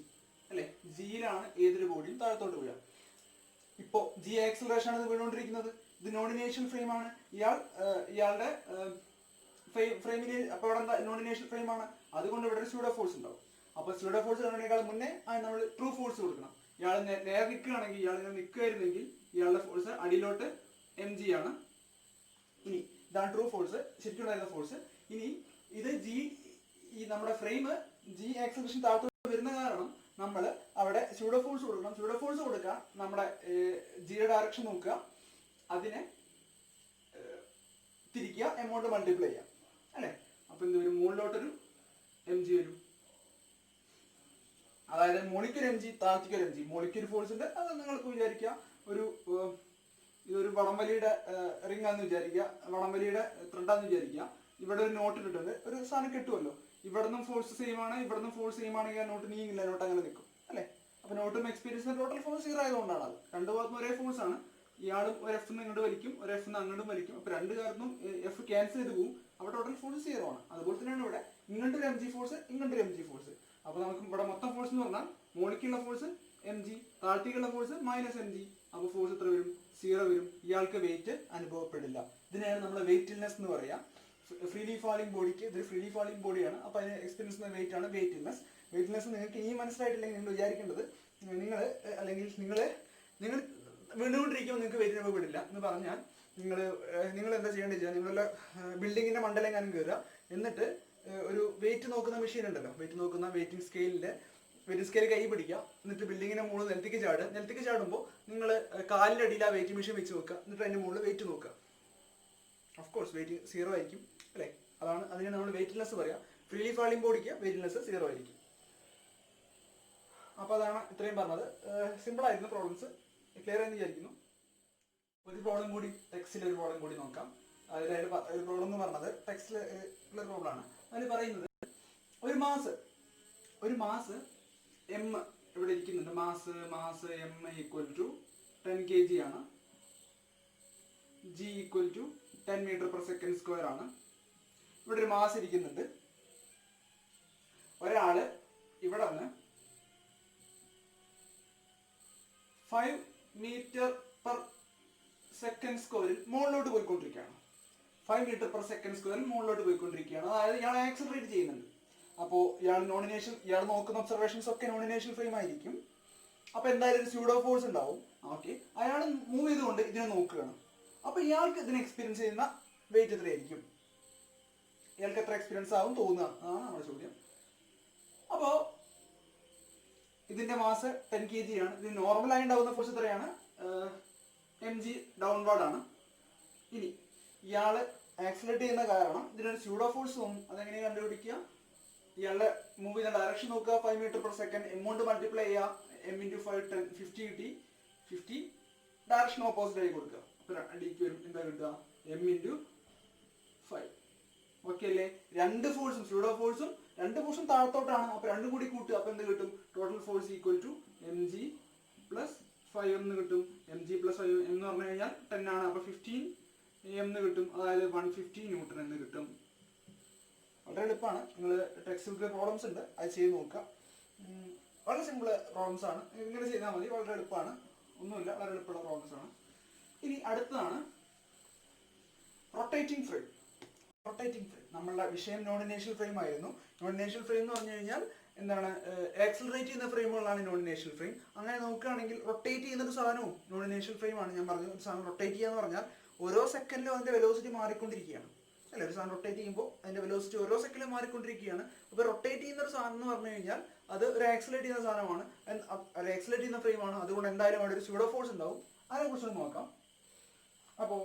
അല്ലെ? ജിയിലാണ് ഏതൊരു ബോഡിയും താഴത്തോട്ട് വീഴുക. ഇപ്പോ ജി ആക്സിലറേഷൻ ആണ് ഇത് വീണുകൊണ്ടിരിക്കുന്നത്. ഇത് നോൺ ഇനേഷ്യൽ ഫ്രെയിം ആണ്. ഇയാളുടെ ഫ്രെയിമിന് അപ്പൊ ഇവിടെ എന്താ നോൺ ഇനേഷ്യൽ ഫ്രെയിം ആണ്, അതുകൊണ്ട് ഇവിടെ ഒരു സ്യൂഡോ ഫോഴ്സ് ഉണ്ടാവും. അപ്പൊ സ്യൂഡോ ഫോഴ്സ് കാണുന്നതിനേക്കാൾ മുന്നേ നമ്മൾ ട്രൂ ഫോഴ്സ് കൊടുക്കണം. ഇയാൾ നേരെ നിൽക്കുകയാണെങ്കിൽ, ഇയാൾ ഇങ്ങനെ നിൽക്കുകയായിരുന്നെങ്കിൽ ഇയാളുടെ ഫോഴ്സ് അടിയിലോട്ട് mg ആണ്. ഇനി ഇതാണ് ട്രൂ ഫോഴ്സ്, ശരിക്കും ഉണ്ടായിരുന്ന ഫോഴ്സ്. ഇനി ഇത് ഈ നമ്മുടെ ഫ്രെയിം ജി ആക്സിലറേഷൻ താഴത്തോട്ട് വരുന്ന കാരണം നമ്മൾ അവിടെ സ്യൂഡോ ഫോഴ്സ് കൊടുക്കണം. സ്യൂഡോ ഫോഴ്സ് കൊടുക്കുക, നമ്മുടെ ജിയുടെ ഡയറക്ഷൻ നോക്കുക, അതിനെ തിരിക്കുക, എമൗണ്ട് മൾട്ടിപ്ലൈ ചെയ്യാം അല്ലെ? അപ്പൊ എന്ത് വരും? മുകളിലോട്ടൊരു mg വരും. അതായത് മുകളിക്കൊരു mg, താഴത്തേക്കൊരു mg. മുകളിക്കൊരു ഫോഴ്സ് ഉണ്ട്, അത് നിങ്ങൾക്ക് വിചാരിക്കുക ഇതൊരു വടംവലിയുടെ റിംഗ് ആണെന്ന് വിചാരിക്കുക, വടംവലിയുടെ ത്രെഡാന്ന് വിചാരിക്കുക. ഇവിടെ ഒരു നോട്ട് ഇട്ടിട്ടുണ്ട്, ഒരു സാധനം കിട്ടുമല്ലോ. ഇവിടെ നിന്നും ഫോഴ്സ് സെയിം ആണ്, ഇവിടെ നിന്നും ഫോഴ്സ് സെയിം ആണെങ്കിൽ ആ നോട്ട് നീങ്ങില്ല, നോട്ട് അങ്ങനെ നിൽക്കും അല്ലെ? അപ്പൊ നോട്ടും എക്സ്പീരിയൻസിന്റെ ടോട്ടൽ ഫോഴ്സ് 0 ആയതുകൊണ്ടാണ് അത്. രണ്ടു ഭാഗത്തും ഒരേ ഫോഴ്സ് ആണ്. ഇയാളും ഒരു എഫ് ഇങ്ങോട്ട് വലിക്കും, ഒരു എഫ് അങ്ങോട്ടും വലിക്കും. അപ്പൊ രണ്ട് കാരണവും എഫ് ക്യാൻസൽ ചെയ്ത് പോകും. അപ്പൊ ടോട്ടൽ ഫോഴ്സ് 0 ആണ്. അതുപോലെ തന്നെയാണ് ഇവിടെ ഇങ്ങോട്ടൊരു mg ഫോഴ്സ്, ഇങ്ങോട്ടൊരു mg ഫോഴ്സ്. അപ്പൊ നമുക്ക് ഇവിടെ മൊത്തം ഫോഴ്സ് എന്ന് പറഞ്ഞാൽ മുകളിലേക്കുള്ള ഫോഴ്സ് mg, താഴത്തേക്കുള്ള ഫോഴ്സ് -mg. അപ്പൊ ഫോഴ്സ് എത്ര വരും? 0 വരും. ഇയാൾക്ക് വെയിറ്റ് അനുഭവപ്പെടില്ല. ഇതിനെയാണ് നമ്മൾ വെയിറ്റ്ലെസ് എന്ന് പറയാം. ഫ്രീലി ഫാളിംഗ് ബോഡിക്ക് ഇതൊരു ഫ്രീലി ഫാളിംഗ് ബോഡിയാണ്. അപ്പൊ അതിന് എക്സ്പീരിയൻസ് വെയിറ്റ് ആണ് വെയിറ്റ്ലെസ്. വെയിറ്റ്ലെസ് നിങ്ങൾക്ക് ഇനി മനസ്സിലായിട്ടില്ലെങ്കിൽ നിങ്ങൾ വിചാരിക്കേണ്ടത് നിങ്ങൾ വീണ്ടുകൊണ്ടിരിക്കുമ്പോൾ നിങ്ങൾക്ക് വെയിറ്റ് അനുഭവപ്പെടില്ല എന്ന് പറഞ്ഞാൽ നിങ്ങൾ എന്താ ചെയ്യേണ്ടത് വെച്ചാൽ, നിങ്ങളുടെ ബിൽഡിങ്ങിന്റെ മണ്ടലെങ്ങാനും കയറുക, എന്നിട്ട് ഒരു വെയിറ്റ് നോക്കുന്ന മെഷീൻ ഉണ്ടല്ലോ, വെയിറ്റ് നോക്കുന്ന വെയിറ്റിംഗ് സ്കെയിൽ കൈ പിടിക്കുക, എന്നിട്ട് ബിൽഡിങ്ങിന്റെ മുകളിൽ നിലത്തേക്ക് ചാടുമ്പോൾ നിങ്ങൾ കാലിന്റെ അടിയിൽ ആ വെയിറ്റ് മെഷീൻ വെച്ച് നോക്കുക, എന്നിട്ട് അതിന്റെ മുകളിൽ വെയിറ്റ് നോക്കുക. ഓഫ് കോഴ്സ് വെയിറ്റ് 0 ആയിരിക്കും അല്ലേ? അതിനെ നമ്മൾ വെയിറ്റ്ലെസ് പറയാം. ഫ്രീലി ഫാളിംഗ് ബോഡിക്ക് വെയിറ്റ്ലെസ് 0 ആയിരിക്കും. അപ്പൊ അതാണ് ഇത്രയും പറഞ്ഞത്. സിമ്പിൾ ആയിരുന്നു പ്രോബ്ലംസ്, ക്ലിയർ ആയെന്ന് വിചാരിക്കുന്നു. ഒരു പ്രോബ്ലം കൂടി, ടെക്സ്റ്റിൽ ഒരു പ്രോബ്ലം കൂടി നോക്കാം. ഒരു പ്രോബ്ലം എന്ന് പറഞ്ഞത് ടെക്സ്റ്റിൽ ഉള്ള പ്രോബ്ലം ആണ്. അതിൽ പറയുന്നത് ഒരു മാസ് എം ഇവിടെ ഇരിക്കുന്നുണ്ട്. Mass M equal to 10 kg ആണ്. ജി ഈക്വൽ ടു 10 m/s² ആണ്. ഇവിടെ ഒരു മാസ് ഇരിക്കുന്നുണ്ട്. ഒരാള് ഇവിടെ നിന്ന് 5 m/s² മുകളിലോട്ട് പോയിക്കൊണ്ടിരിക്കുകയാണ്. 5 m/s² മുകളിലോട്ട് പോയിക്കൊണ്ടിരിക്കുകയാണ്. അതായത് ഇയാൾ ആക്സിലറേറ്റ് ചെയ്യുന്നുണ്ട്. അപ്പോൾ ഇയാൾ നോക്കുന്ന ഒബ്സർവേഷൻസ് ഒക്കെ നോൺ ഇനേഷ്യൽ ഫ്രെയിം ആയിരിക്കും. അപ്പൊ എന്തായാലും ഒരു സ്യൂഡോ ഫോഴ്സ് ഉണ്ടാവും. ഓക്കെ, അയാൾ മൂവ് ചെയ്തുകൊണ്ട് ഇതിനെ നോക്കുകയാണ്. അപ്പൊ ഇയാൾക്ക് ഇതിനെ എക്സ്പീരിയൻസ് ചെയ്യുന്ന വെയിറ്റ് എത്രയായിരിക്കും? ഇയാൾക്ക് എത്ര എക്സ്പീരിയൻസ് ആവും തോന്നുക? അതാണ് നമ്മുടെ ചോദ്യം. അപ്പോ ഇതിന്റെ മാസ് 10 kg ആണ്. ഇത് നോർമലായി ഉണ്ടാവുന്ന ഫോഴ്സ് എത്രയാണ്? mg ഡൗൺവേർഡ് ആണ്. ഇനി ഇയാള് ആക്സിലറേറ്റ് ചെയ്യുന്ന കാരണം ഇതിനൊരു സ്യൂഡോ ഫോഴ്സ് തോന്നും. അതെങ്ങനെ കണ്ടുപിടിക്കുക? ഇയാളുടെ മൂവ് ചെയ്യുന്ന ഡയറക്ഷൻ നോക്കുക, 5 m/s. എമൗണ്ട് മൾട്ടിപ്ലൈ ചെയ്യുക, m × 5 10 50 കിട്ടി. 50 ഡയറക്ഷൻ ഓപ്പോസിറ്റ് ആയി കൊടുക്കുക. അപ്പൊ ഡിക്ക് വരും, എന്താ കിട്ടുക? m × 5. ഓക്കെ അല്ലേ? രണ്ട് ഫോഴ്സും, സ്യൂഡോ ഫോഴ്സും രണ്ട് ഫോഴ്സും താഴത്തോട്ടാണ്. അപ്പൊ രണ്ടും കൂടി കൂട്ടുക. അപ്പൊ എന്ത് കിട്ടും? Total force equal to mg + 5 എന്ന് കിട്ടും. mg + 5 എന്ന് പറഞ്ഞു കഴിഞ്ഞാൽ 10 ആണ്. അപ്പൊ 15 എന്ന് കിട്ടും. അതായത് 150 ന്യൂട്ടൺ എന്ന് കിട്ടും. വളരെ എളുപ്പമാണ്. നിങ്ങൾ ടെക്സ്റ്റ് ബുക്കിൽ പ്രോബ്ലംസ് ഉണ്ട്, അത് ചെയ്ത് നോക്കുക. വളരെ സിമ്പിൾ പ്രോബ്ലംസ് ആണ്. ഇങ്ങനെ ചെയ്താൽ മതി. വളരെ എളുപ്പമാണ്, ഒന്നുമില്ല, വളരെ എളുപ്പമുള്ള പ്രോബ്ലംസ് ആണ്. ഇനി അടുത്തതാണ് റൊട്ടേറ്റിംഗ് ഫ്രെയിം. നമ്മളുടെ വിഷയം നോൺ ഇനേഷ്യൽ ഫ്രെയിം ആയിരുന്നു. നോൺ ഇനേഷ്യൽ ഫ്രെയിം എന്ന് പറഞ്ഞു കഴിഞ്ഞാൽ എന്താണ്? ആക്സിലറേറ്റ് ചെയ്യുന്ന ഫ്രെയിമുകളാണ് നോൺ ഇനേഷ്യൽ ഫ്രെയിം. അങ്ങനെ നോക്കുകയാണെങ്കിൽ റൊട്ടേറ്റ് ചെയ്യുന്ന ഒരു സാധനവും നോൺ ഇനേഷ്യൽ ഫ്രെയിം ആണ്. ഞാൻ പറഞ്ഞു, ഒരു സാധനം റൊട്ടേറ്റ് ചെയ്യുക എന്ന് പറഞ്ഞാൽ ഓരോ സെക്കൻഡിലും അതിന്റെ വെലോസിറ്റി മാറിക്കൊണ്ടിരിക്കുകയാണ് അല്ലെ? ഒരു സാധനം റൊട്ടേറ്റ് ചെയ്യുമ്പോൾ അതിന്റെ വെലോസിറ്റി ഓരോ സെക്കൻഡിലും മാറിക്കൊണ്ടിരിക്കുകയാണ്. അപ്പൊ റൊട്ടേറ്റ് ചെയ്യുന്ന ഒരു സാധനം എന്ന് പറഞ്ഞു കഴിഞ്ഞാൽ അത് ഒരു ആക്സിലറേറ്റ് ചെയ്യുന്ന സാധനമാണ്, ആക്സിലറേറ്റ് ചെയ്യുന്ന ഫ്രെയിം ആണ്. അതുകൊണ്ട് എന്തായാലും അവിടെ ഒരു സ്യൂഡോ ഫോഴ്സ് ഉണ്ടാവും. അതിനെക്കുറിച്ച് നോക്കാം. അപ്പോൾ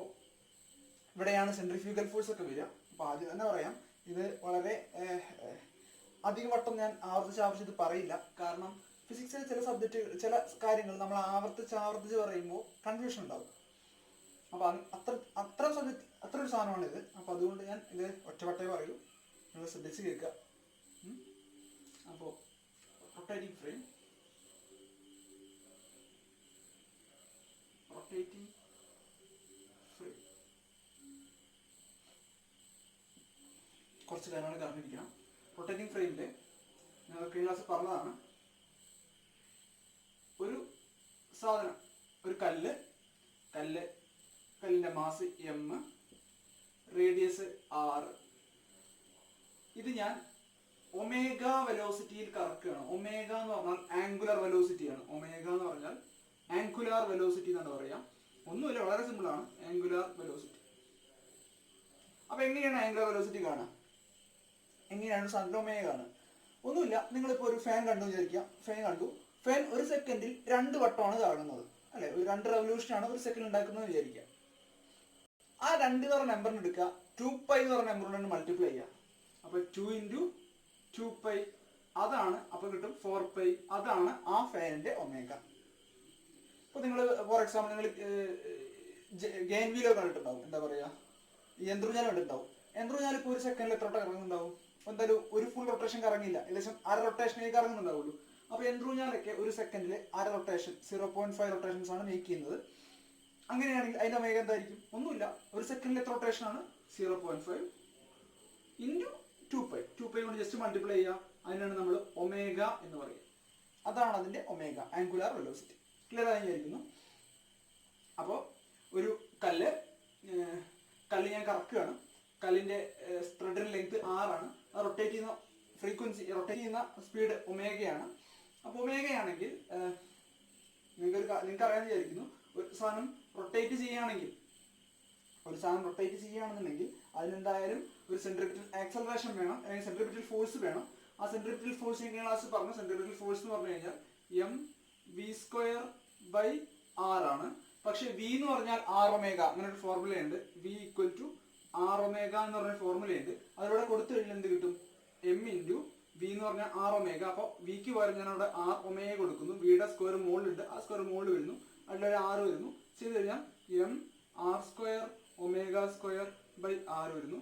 ഇവിടെയാണ് സെൻട്രിഫ്യൂഗൽ ഫോഴ്സ് ഒക്കെ വരിക. അപ്പൊ ആദ്യം തന്നെ പറയാം, ഇത് വളരെ അധിക വട്ടം ഞാൻ ആവർത്തിച്ച് പറയില്ല. കാരണം ഫിസിക്സിലെ ചില സബ്ജക്റ്റുകൾ, ചില കാര്യങ്ങൾ നമ്മൾ ആവർത്തിച്ച് പറയുമ്പോൾ കൺഫ്യൂഷൻ ഉണ്ടാവും. അപ്പൊ അത്ര ഒരു സാധനമാണ് ഇത്. അപ്പൊ അതുകൊണ്ട് ഞാൻ ഇത് ഒറ്റവട്ടേ പറയൂ, നിങ്ങൾ ശ്രദ്ധിച്ച് കേൾക്കുക. അപ്പോൾ റൊട്ടേറ്റിംഗ് ഫ്രെയിം, കുറച്ച് കാര്യങ്ങൾ അറിഞ്ഞിരിക്കണം. റൊട്ടേറ്റിംഗ് ഫ്രെയിമിൽ ഞങ്ങൾ കഴിഞ്ഞ ക്ലാസ് പറഞ്ഞതാണ്, സാധനം, ഒരു കല്ലിന്റെ മാസ് എം, റേഡിയസ് r. ഇത് ഞാൻ ഒമേഗ വെലോസിറ്റിയിൽ കറക്കുകയാണ്. ഒമേഗ എന്ന് പറഞ്ഞാൽ ആംഗുലർ വെലോസിറ്റിയാണ്. ഒമേഗ എന്ന് പറഞ്ഞാൽ ആംഗുലാർ വെലോസിറ്റി എന്നാണ് പറയാം. ഒന്നുമില്ല, വളരെ സിമ്പിൾ ആണ്, ആംഗുലാർ വെലോസിറ്റി. അപ്പൊ എങ്ങനെയാണ് ആംഗുലാർ വെലോസിറ്റി കാണുക? എങ്ങനെയാണ് സാധനം ഒമേഗ കാണുക? ഒന്നുമില്ല, നിങ്ങളിപ്പോൾ ഒരു ഫാൻ കണ്ടു വിചാരിക്കുക. ഫാൻ ഒരു സെക്കൻഡിൽ 2 വട്ടമാണ് കറങ്ങുന്നത്, അല്ലെ? ഒരു 2 റെവല്യൂഷനാണ് ഒരു സെക്കൻഡ് ഉണ്ടാക്കുന്നത് വിചാരിക്കുക. ആ 2 എന്ന് പറഞ്ഞ നമ്പറിന് എടുക്കുക, 2π എന്ന് പറഞ്ഞ നമ്പറിനോട് മൾട്ടിപ്ലൈ ചെയ്യുക. അപ്പൊ 2 × 2π, അതാണ്, അപ്പൊ കിട്ടും 4π. അതാണ് ആ ഫാനിന്റെ ഒമേഗ. ഇപ്പൊ നിങ്ങൾ ഫോർ എക്സാമ്പിൾ നിങ്ങൾ ഗെയിൻ വീലോ കണ്ടിട്ടുണ്ടാവും, എന്താ പറയാ, യന്ത്രൂഞ്ഞാൽ കണ്ടിട്ടുണ്ടാവും. യന്ത്രൂഞ്ഞാൽ ഇപ്പോൾ ഒരു സെക്കൻഡിൽ എത്ര വട്ടം കറങ്ങുന്നുണ്ടാവും? എന്തായാലും ഒരു ഫുൾ റൊട്ടേഷൻ കറങ്ങില്ല, ഏകദേശം 1/2 റൊട്ടേഷനേ കറങ്ങുന്നുണ്ടാവുള്ളൂ. അപ്പൊ യന്ത്രൂഞ്ഞാലൊക്കെ ഒരു സെക്കൻഡിൽ 1/2 റൊട്ടേഷൻ, 0.5 റൊട്ടേഷൻസ് ആണ് മേക്ക് ചെയ്യുന്നത്. അങ്ങനെയാണെങ്കിൽ അതിന്റെ ഒമേഗ എന്തായിരിക്കും? ഒന്നുമില്ല, ഒരു സെക്കൻഡിൽ എത്ര റൊട്ടേഷൻ ആണ്? 0.5 × 2π. 2π കൊണ്ട് ജസ്റ്റ് മൾട്ടിപ്ലൈ ചെയ്യുക, അതിനാണ് നമ്മൾ ഒമേഗ എന്ന് പറയുക. അതാണ് അതിന്റെ ഒമേഗ, ആംഗുലാർ വെലോസിറ്റി. ക്ലിയർ ആയി വിചാരിക്കുന്നു. അപ്പോൾ ഒരു കല്ല് ഞാൻ കറക്കുകയാണ്. കല്ലിന്റെ സ്പ്രെഡിന്റെ ലെങ്ത് r ആണ്. അത് റൊട്ടേറ്റ് ചെയ്യുന്ന ഫ്രീക്വൻസി, റൊട്ടേറ്റ് ചെയ്യുന്ന സ്പീഡ് ഒമേഗയാണ്. അപ്പോൾ ഒമേഗയാണെങ്കിൽ നിങ്ങൾക്ക് അറിയാൻ വിചാരിക്കുന്നു, ഒരു സാധനം റൊട്ടേറ്റ് ചെയ്യുകയാണെന്നുണ്ടെങ്കിൽ അതിനെന്തായാലും ഒരു സെൻട്രിപിറ്റൽ ആക്സലറേഷൻ വേണം, അല്ലെങ്കിൽ സെൻട്രിപിറ്റൽ ഫോഴ്സ് വേണം. ആ സെൻട്രിപിറ്റൽ ഫോഴ്സ് കഴിഞ്ഞ ക്ലാസ് പറഞ്ഞു. സെൻട്രിപിറ്റൽ ഫോഴ്സ് എന്ന് പറഞ്ഞു കഴിഞ്ഞാൽ mv²/r ആണ്. പക്ഷെ v എന്ന് പറഞ്ഞാൽ r ഒമേഗ, അങ്ങനെ ഒരു ഫോർമുലയുണ്ട്. v = r ഒമേഗ എന്ന് പറഞ്ഞ ഫോർമുലയുണ്ട്. അതിലൂടെ കൊടുത്തു കഴിഞ്ഞാൽ എന്ത് കിട്ടും? m × v എന്ന് പറഞ്ഞാൽ r ഒമേഗ. അപ്പോൾ വിക്ക് പകരം ഞാൻ അവിടെ r ഒമേഗ കൊടുക്കുന്നു. വിയുടെ സ്ക്വയർ മുകളിലുണ്ട്, ആ സ്ക്വയർ മുകളിൽ വരുന്നു, അതിലൊരു r വരുന്നു. ചെയ്ത് കഴിഞ്ഞാൽ mr²ω²/r വരുന്നു.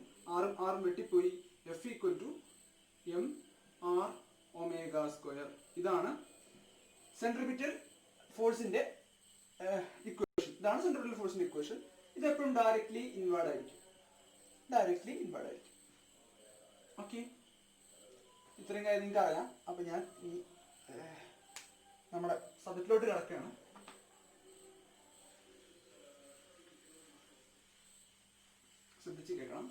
ആറും വെട്ടിപ്പോയി. f = mr². ഇതാണ് സെൻട്രിപിറ്റൽ ഫോഴ്സിന്റെ ഇക്വേഷൻ. ഇതാണ് സെൻട്രിപിറ്റൽ ഫോഴ്സിന്റെ ഇക്വേഷൻ. ഇത് എപ്പോഴും ഡയറക്ട്ലി ഇൻവേർഡ് ആയിരിക്കും. ഓക്കെ, ഇത്രയും കാര്യം നിങ്ങൾക്ക് അറിയാം. അപ്പൊ ഞാൻ ഈ നമ്മുടെ സബ്ജക്റ്റിലോട്ട് കിടക്കുകയാണ്. ശ്രദ്ധിച്ച് കേൾക്കണം.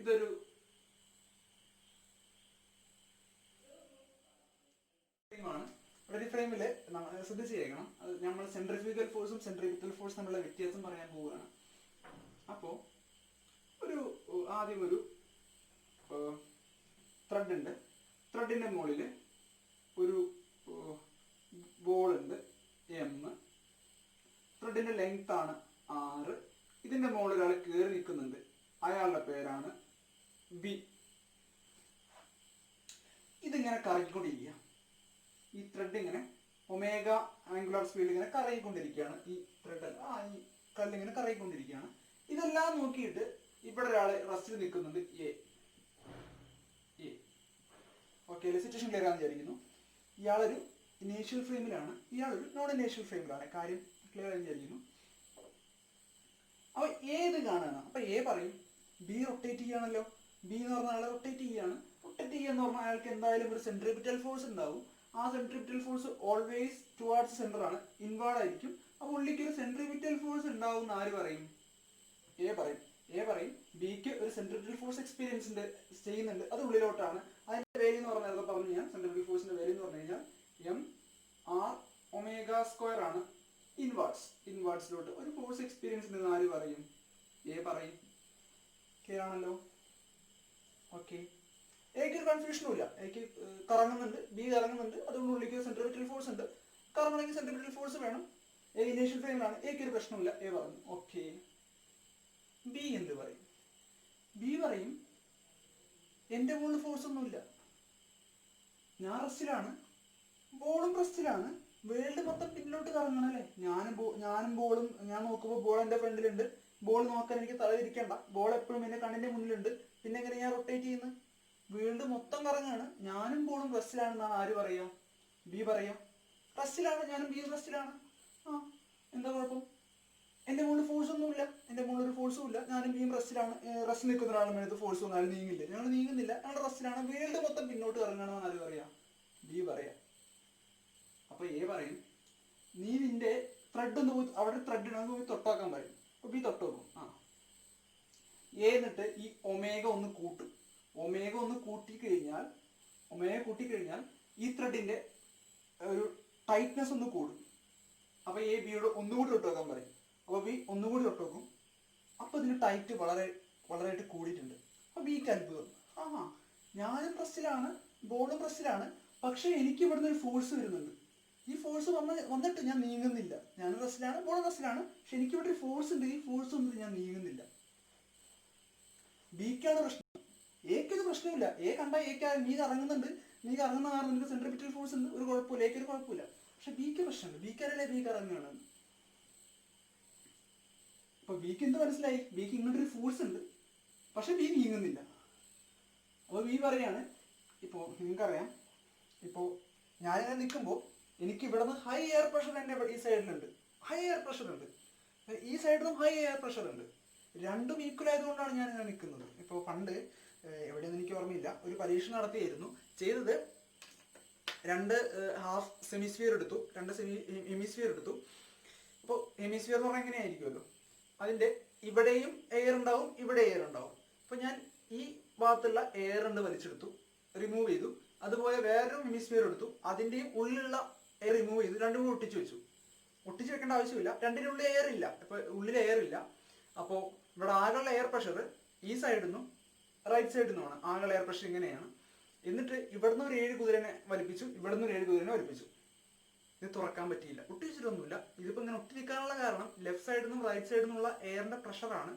ഇതൊരു ഫ്രെയിമാണ്. ഒരു ഫ്രെയിമില് ശ്രദ്ധിച്ച് കേൾക്കണം. അത് നമ്മൾ സെൻട്രിഫ്യൂഗൽ ഫോഴ്സും സെൻട്രിപിറ്റൽ ഫോഴ്സും തമ്മിലുള്ള വ്യത്യാസം പറയാൻ പോവുകയാണ്. അപ്പോൾ ആദ്യം ഒരു ത്രെഡ് ഉണ്ട്. ത്രെഡിന്റെ മുകളിൽ ഒരു ബോൾ ഉണ്ട് m. ത്രെഡിന്റെ ലെങ്ത് ആണ് r. ഇതിന്റെ മുകളിൽ ഒരാൾ കയറി നിൽക്കുന്നുണ്ട്, അയാളുടെ പേരാണ് b. ഇതിങ്ങനെ കറങ്ങിക്കൊണ്ടിരിക്കുക. ഈ ത്രെഡ് ഇങ്ങനെ ഒമേഗ ആംഗുലാർ സ്പീഡിൽ ഇങ്ങനെ കറങ്ങിക്കൊണ്ടിരിക്കുകയാണ്. ഈ ത്രെഡ് ഈ കല്ലിങ്ങനെ കറങ്ങിക്കൊണ്ടിരിക്കുകയാണ്. ഇതെല്ലാം നോക്കിയിട്ട് ഇവിടെ ഒരാൾ റെസ്റ്റിൽ നിൽക്കുന്നുണ്ട്, എ. ഓക്കെ, സിറ്റുവേഷൻ ക്ലിയർ ആണെന്ന് വിചാരിക്കുന്നു. ഇയാളൊരു ഇനീഷ്യൽ ഫ്രെയിമിലാണ്, ഇയാളൊരു നോൺ ഇനീഷ്യൽ ഫ്രെയിമിലാണ്. കാര്യം ക്ലിയർ ആണെന്ന് വിചാരിക്കുന്നു. അപ്പൊ ഏത് കാണുകയാണ്? അപ്പൊ എ പറയും ബി റൊട്ടേറ്റ് ചെയ്യുകയാണല്ലോ. ബി എന്ന് പറഞ്ഞ ആളെ റൊട്ടേറ്റ് ചെയ്യുകയാണ്. റൊട്ടേറ്റ് ചെയ്യുക പറഞ്ഞാൽ അയാൾക്ക് എന്തായാലും ഒരു സെൻട്രിപിറ്റൽ ഫോഴ്സ് ഉണ്ടാവും. ആ centripetal force always towards centre ആണ്, ഇൻവേർഡ് ആയിരിക്കും. അപ്പൊ ഉള്ളിക്ക് ഒരു സെൻട്രിപിറ്റൽ ഫോഴ്സ് ഉണ്ടാവും എന്ന് ആര് പറയും? എ പറയും ബിക്ക് ഒരു സെൻട്രിപിറ്റൽ ഫോഴ്സ് എക്സ്പീരിയൻസ് ചെയ്യുന്നുണ്ട്, അത് ഉള്ളിലോട്ടാണ്. അതിന്റെ വാല്യൂ എന്ന് പറഞ്ഞാൽ പറഞ്ഞു ഞാൻ, സെൻട്രിപിറ്റൽ ഫോഴ്സിന്റെ വാല്യൂ എന്ന് പറഞ്ഞു കഴിഞ്ഞാൽ mr². ആണ്. ഇൻവേർഡ്സിലോട്ട് ഒരു ഫോഴ്സ് എക്സ്പീരിയൻസ് ഉണ്ടെന്ന് ആര് പറയും? എ പറയും. ക്ലിയർ ആണല്ലോ? ഓക്കെ, എക്ക് ഒരു കൺഫ്യൂഷനും ഇല്ല. എക്ക് കറങ്ങുന്നുണ്ട്, ബി കറങ്ങുന്നുണ്ട്, അതുകൊണ്ട് ഉള്ളിക്ക് സെൻട്രിപിറ്റൽ ഫോഴ്സ് ഉണ്ട്. കറങ്ങണമെങ്കിൽ സെൻട്രിപിറ്റൽ ഫോഴ്സ് വേണം. എ ഇനീഷ്യൽ ഫ്രെയിമിലാണ്, എക്ക് ഒരു പ്രശ്നമില്ല, എ പറഞ്ഞു. ഓക്കെ, ബി എന്ത് പറയും? ബി പറയും എന്റെ മുകളിൽ ഫോഴ്സ് ഒന്നുമില്ല, ഞാൻ റെസ്റ്റിലാണ്, ബോളും റെസ്റ്റിലാണ്, വേൾഡ് മൊത്തം പിന്നിലോട്ട് കറങ്ങണം അല്ലേ. ഞാനും ബോളും, ഞാൻ നോക്കുമ്പോൾ ബോൾ എന്റെ ഫ്രണ്ടിലുണ്ട്, ബോൾ നോക്കാൻ എനിക്ക് തലതിരിക്കണ്ട, ബോൾ എപ്പോഴും എന്റെ കണ്ണിന്റെ മുന്നിലുണ്ട്, പിന്നെ എങ്ങനെ ഞാൻ റൊട്ടേറ്റ് ചെയ്യുന്നത്? വേൾഡ് മൊത്തം കറങ്ങാണ്, ഞാനും ബോളും റെസ്റ്റിലാണെന്നാണ് ആര് പറയാ? ബി പറയാ. റെസ്റ്റിലാണ്, ഞാനും ബി റെസ്റ്റിലാണ്. എന്താ കുഴപ്പം? എന്റെ മുകളിൽ ഫോഴ്സ് ഒന്നുമില്ല, എന്റെ മുകളിൽ ഒരു ഫോഴ്സും ഇല്ല. കുഴപ്പമില്ല, ഞാനും ബിയും റെസ്റ്റിലാണ്, റെസ്റ്റ് നിൽക്കുന്ന ഒരാളും എടുത്ത് ഫോഴ്സ് വന്നാൽ നീങ്ങില്ല, ഞങ്ങൾ നീങ്ങുന്നില്ല, ഞങ്ങൾ റെസ്റ്റിലാണ്, വേൾഡ് മൊത്തം പിന്നോട്ട് ഇറങ്ങണമെന്ന് ആര് പറയാം? ബി പറയാം. അപ്പൊ എ പറയും നീ നിന്റെ ത്രെഡ് ഒന്ന് പോയി അവിടെ ത്രെഡ് ഇടാൻ പോയി തൊട്ടാക്കാൻ പറയും. അപ്പൊ ബി തൊട്ട് നോക്കും. എ എന്നിട്ട് ഈ ഒമേഗ ഒന്ന് കൂട്ടും. ഒമേഗ കൂട്ടിക്കഴിഞ്ഞാൽ ഈ ത്രെഡിന്റെ ഒരു ടൈറ്റ്നെസ് ഒന്ന് കൂടും. അപ്പൊ എ ബിയോട് ഒന്നുകൂടി തൊട്ട് വെക്കാൻ പറയും. അപ്പൊ ബി ഒന്നുകൂടി തൊട്ട് വെക്കും. അപ്പൊ ഇതിന് ടൈറ്റ് വളരെയായിട്ട് കൂടിയിട്ടുണ്ട്. അപ്പൊ ബിക്ക് അത്ഭുതം, ഞാനും പ്രസ്സിലാണ്, ബോളും പ്രസ്സിലാണ്, പക്ഷെ എനിക്ക് ഇവിടുന്ന് ഒരു ഫോഴ്സ് വരുന്നുണ്ട്. ഈ ഫോഴ്സ് വന്നിട്ട് ഞാൻ നീങ്ങുന്നില്ല. ഞാൻ റെസ്റ്റിലാണ്, ബോൾ റെസ്റ്റിലാണ്, പക്ഷെ എനിക്ക് ഇവിടെ ഒരു ഫോഴ്സ് ഉണ്ട്. ഈ ഫോഴ്സ് വന്നിട്ട് ഞാൻ നീങ്ങുന്നില്ല. ബിക്കാണ് പ്രശ്നം. എക്കൊരു പ്രശ്നമില്ല. എ കണ്ട എക്ക് നീ കറങ്ങുന്നുണ്ട്, നീ കറങ്ങുന്ന കാരണം നിനക്ക് സെൻട്രിപിറ്റൽ ഫോഴ്സ് ഉണ്ട്, ഒരു കുഴപ്പമില്ല, എക്ക് ഒരു കുഴപ്പമില്ല. പക്ഷെ ബിക്ക് പ്രശ്നമുണ്ട്. ബിക്കാരല്ലേ ബി കറങ്ങുകയാണ്. അപ്പൊ ബിക്ക് എന്ത് മനസ്സിലായി? ബിക്ക് ഇങ്ങോട്ടൊരു ഫോഴ്സ് ഉണ്ട്, പക്ഷെ ബി നീങ്ങുന്നില്ല. അപ്പൊ ബി പറയാണ്, ഇപ്പോ നിങ്ങൾക്കറിയാം, ഇപ്പോ ഞാനിങ്ങനെ നിൽക്കുമ്പോൾ എനിക്ക് ഇവിടെ നിന്ന് ഹൈ എയർ പ്രഷർ എൻ്റെ ഈ സൈഡിലുണ്ട്, ഹൈ എയർ പ്രഷർ ഉണ്ട്, ഈ സൈഡിൽ നിന്നും ഹൈ എയർ പ്രഷർ ഉണ്ട്. രണ്ടും ഈക്വൽ ആയതുകൊണ്ടാണ് ഞാൻ ഇങ്ങനെ നിൽക്കുന്നത്. ഇപ്പോൾ പണ്ട് എവിടെയൊന്നും എനിക്ക് ഓർമ്മയില്ല, ഒരു പരീക്ഷ നടത്തിയായിരുന്നു. ചെയ്തത് രണ്ട് ഹാഫ് സെമിസ്ഫിയർ എടുത്തു, രണ്ട് ഹെമിസ്ഫിയർ എടുത്തു. അപ്പോൾ ഹെമിസ്ഫിയർ എന്ന് പറഞ്ഞാൽ എങ്ങനെയായിരിക്കുമല്ലോ, അതിൻ്റെ ഇവിടെയും എയർ ഉണ്ടാവും, ഇവിടെ എയർ ഉണ്ടാവും. അപ്പോൾ ഞാൻ ഈ ഭാഗത്തുള്ള എയർ ഉണ്ട് വലിച്ചെടുത്തു, റിമൂവ് ചെയ്തു. അതുപോലെ വേറൊരു ഹെമിസ്ഫിയർ എടുത്തു, അതിൻ്റെയും ഉള്ളിലുള്ള എയർ റിമൂവ് ചെയ്തു, രണ്ടും കൂടി ഒട്ടിച്ചു വെച്ചു. ഒട്ടിച്ചു വെക്കേണ്ട ആവശ്യമില്ല, രണ്ടിൻ്റെ ഉള്ളിൽ എയർ ഇല്ല. ഇപ്പോൾ ഉള്ളിൽ എയർ ഇല്ല. അപ്പോൾ ഇവിടെ ആകെയുള്ള എയർ പ്രഷർ ഈ സൈഡിൽ നിന്നും റൈറ്റ് സൈഡിൽ നിന്നുമാണ് ആകെയുള്ള എയർ പ്രഷർ ഇങ്ങനെയാണ്. എന്നിട്ട് ഇവിടുന്ന് ഒരു 7 കുതിരനെ വലിപ്പിച്ചു, ഇവിടുന്ന് ഒരു 7 കുതിരനെ വലിപ്പിച്ചു. ഇത് തുറക്കാൻ പറ്റിയില്ല, ഒട്ടിച്ചിട്ടൊന്നുമില്ല. ഇതിപ്പോൾ ഇങ്ങനെ ഒട്ടിരിക്കാനുള്ള കാരണം ലെഫ്റ്റ് സൈഡിൽ നിന്നും റൈറ്റ് സൈഡിൽ നിന്നുള്ള എയറിന്റെ പ്രഷറാണ്.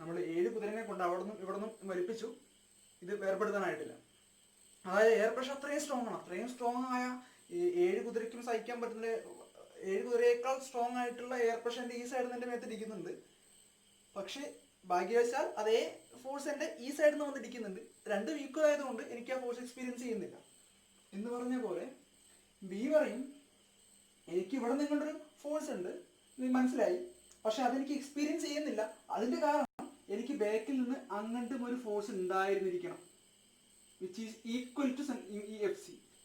നമ്മൾ 7 കുതിരനെ കൊണ്ട് അവിടെ നിന്നും ഇവിടെ നിന്നും വലിപ്പിച്ചു, ഇത് വേർപെടുത്താനായിട്ടില്ല. അതായത് എയർ പ്രഷർ അത്രയും സ്ട്രോങ് ആണ്. അത്രയും സ്ട്രോങ് ആയ 7 കുതിരയ്ക്കും സഹിക്കാൻ പറ്റുന്ന 7 കുതിരയേക്കാൾ സ്ട്രോങ് ആയിട്ടുള്ള എയർ പ്രഷർ എൻ്റെ ഈ സൈഡിൽ എൻ്റെ മേത്ത് ഇരിക്കുന്നുണ്ട്. പക്ഷെ ഭാഗ്യവശാൽ അതേ ഫോഴ്സ് എൻ്റെ ഈ സൈഡിൽ നിന്ന് വന്നിരിക്കുന്നുണ്ട്. രണ്ടും ഈക്വൽ ആയതുകൊണ്ട് എനിക്ക് ആ ഫോഴ്സ് എക്സ്പീരിയൻസ് ചെയ്യുന്നില്ല. എന്ന് പറഞ്ഞ പോലെ ബി പറയും, എനിക്ക് ഇവിടെ നിങ്ങളുടെ ഫോഴ്സ് ഉണ്ട്, മനസ്സിലായി, പക്ഷെ അതെനിക്ക് എക്സ്പീരിയൻസ് ചെയ്യുന്നില്ല. അതിന്റെ കാരണം എനിക്ക് ബാക്കിൽ നിന്ന് അങ്ങോട്ടും ഒരു ഫോഴ്സ് ഉണ്ടായിരുന്നിരിക്കണം, which is equal to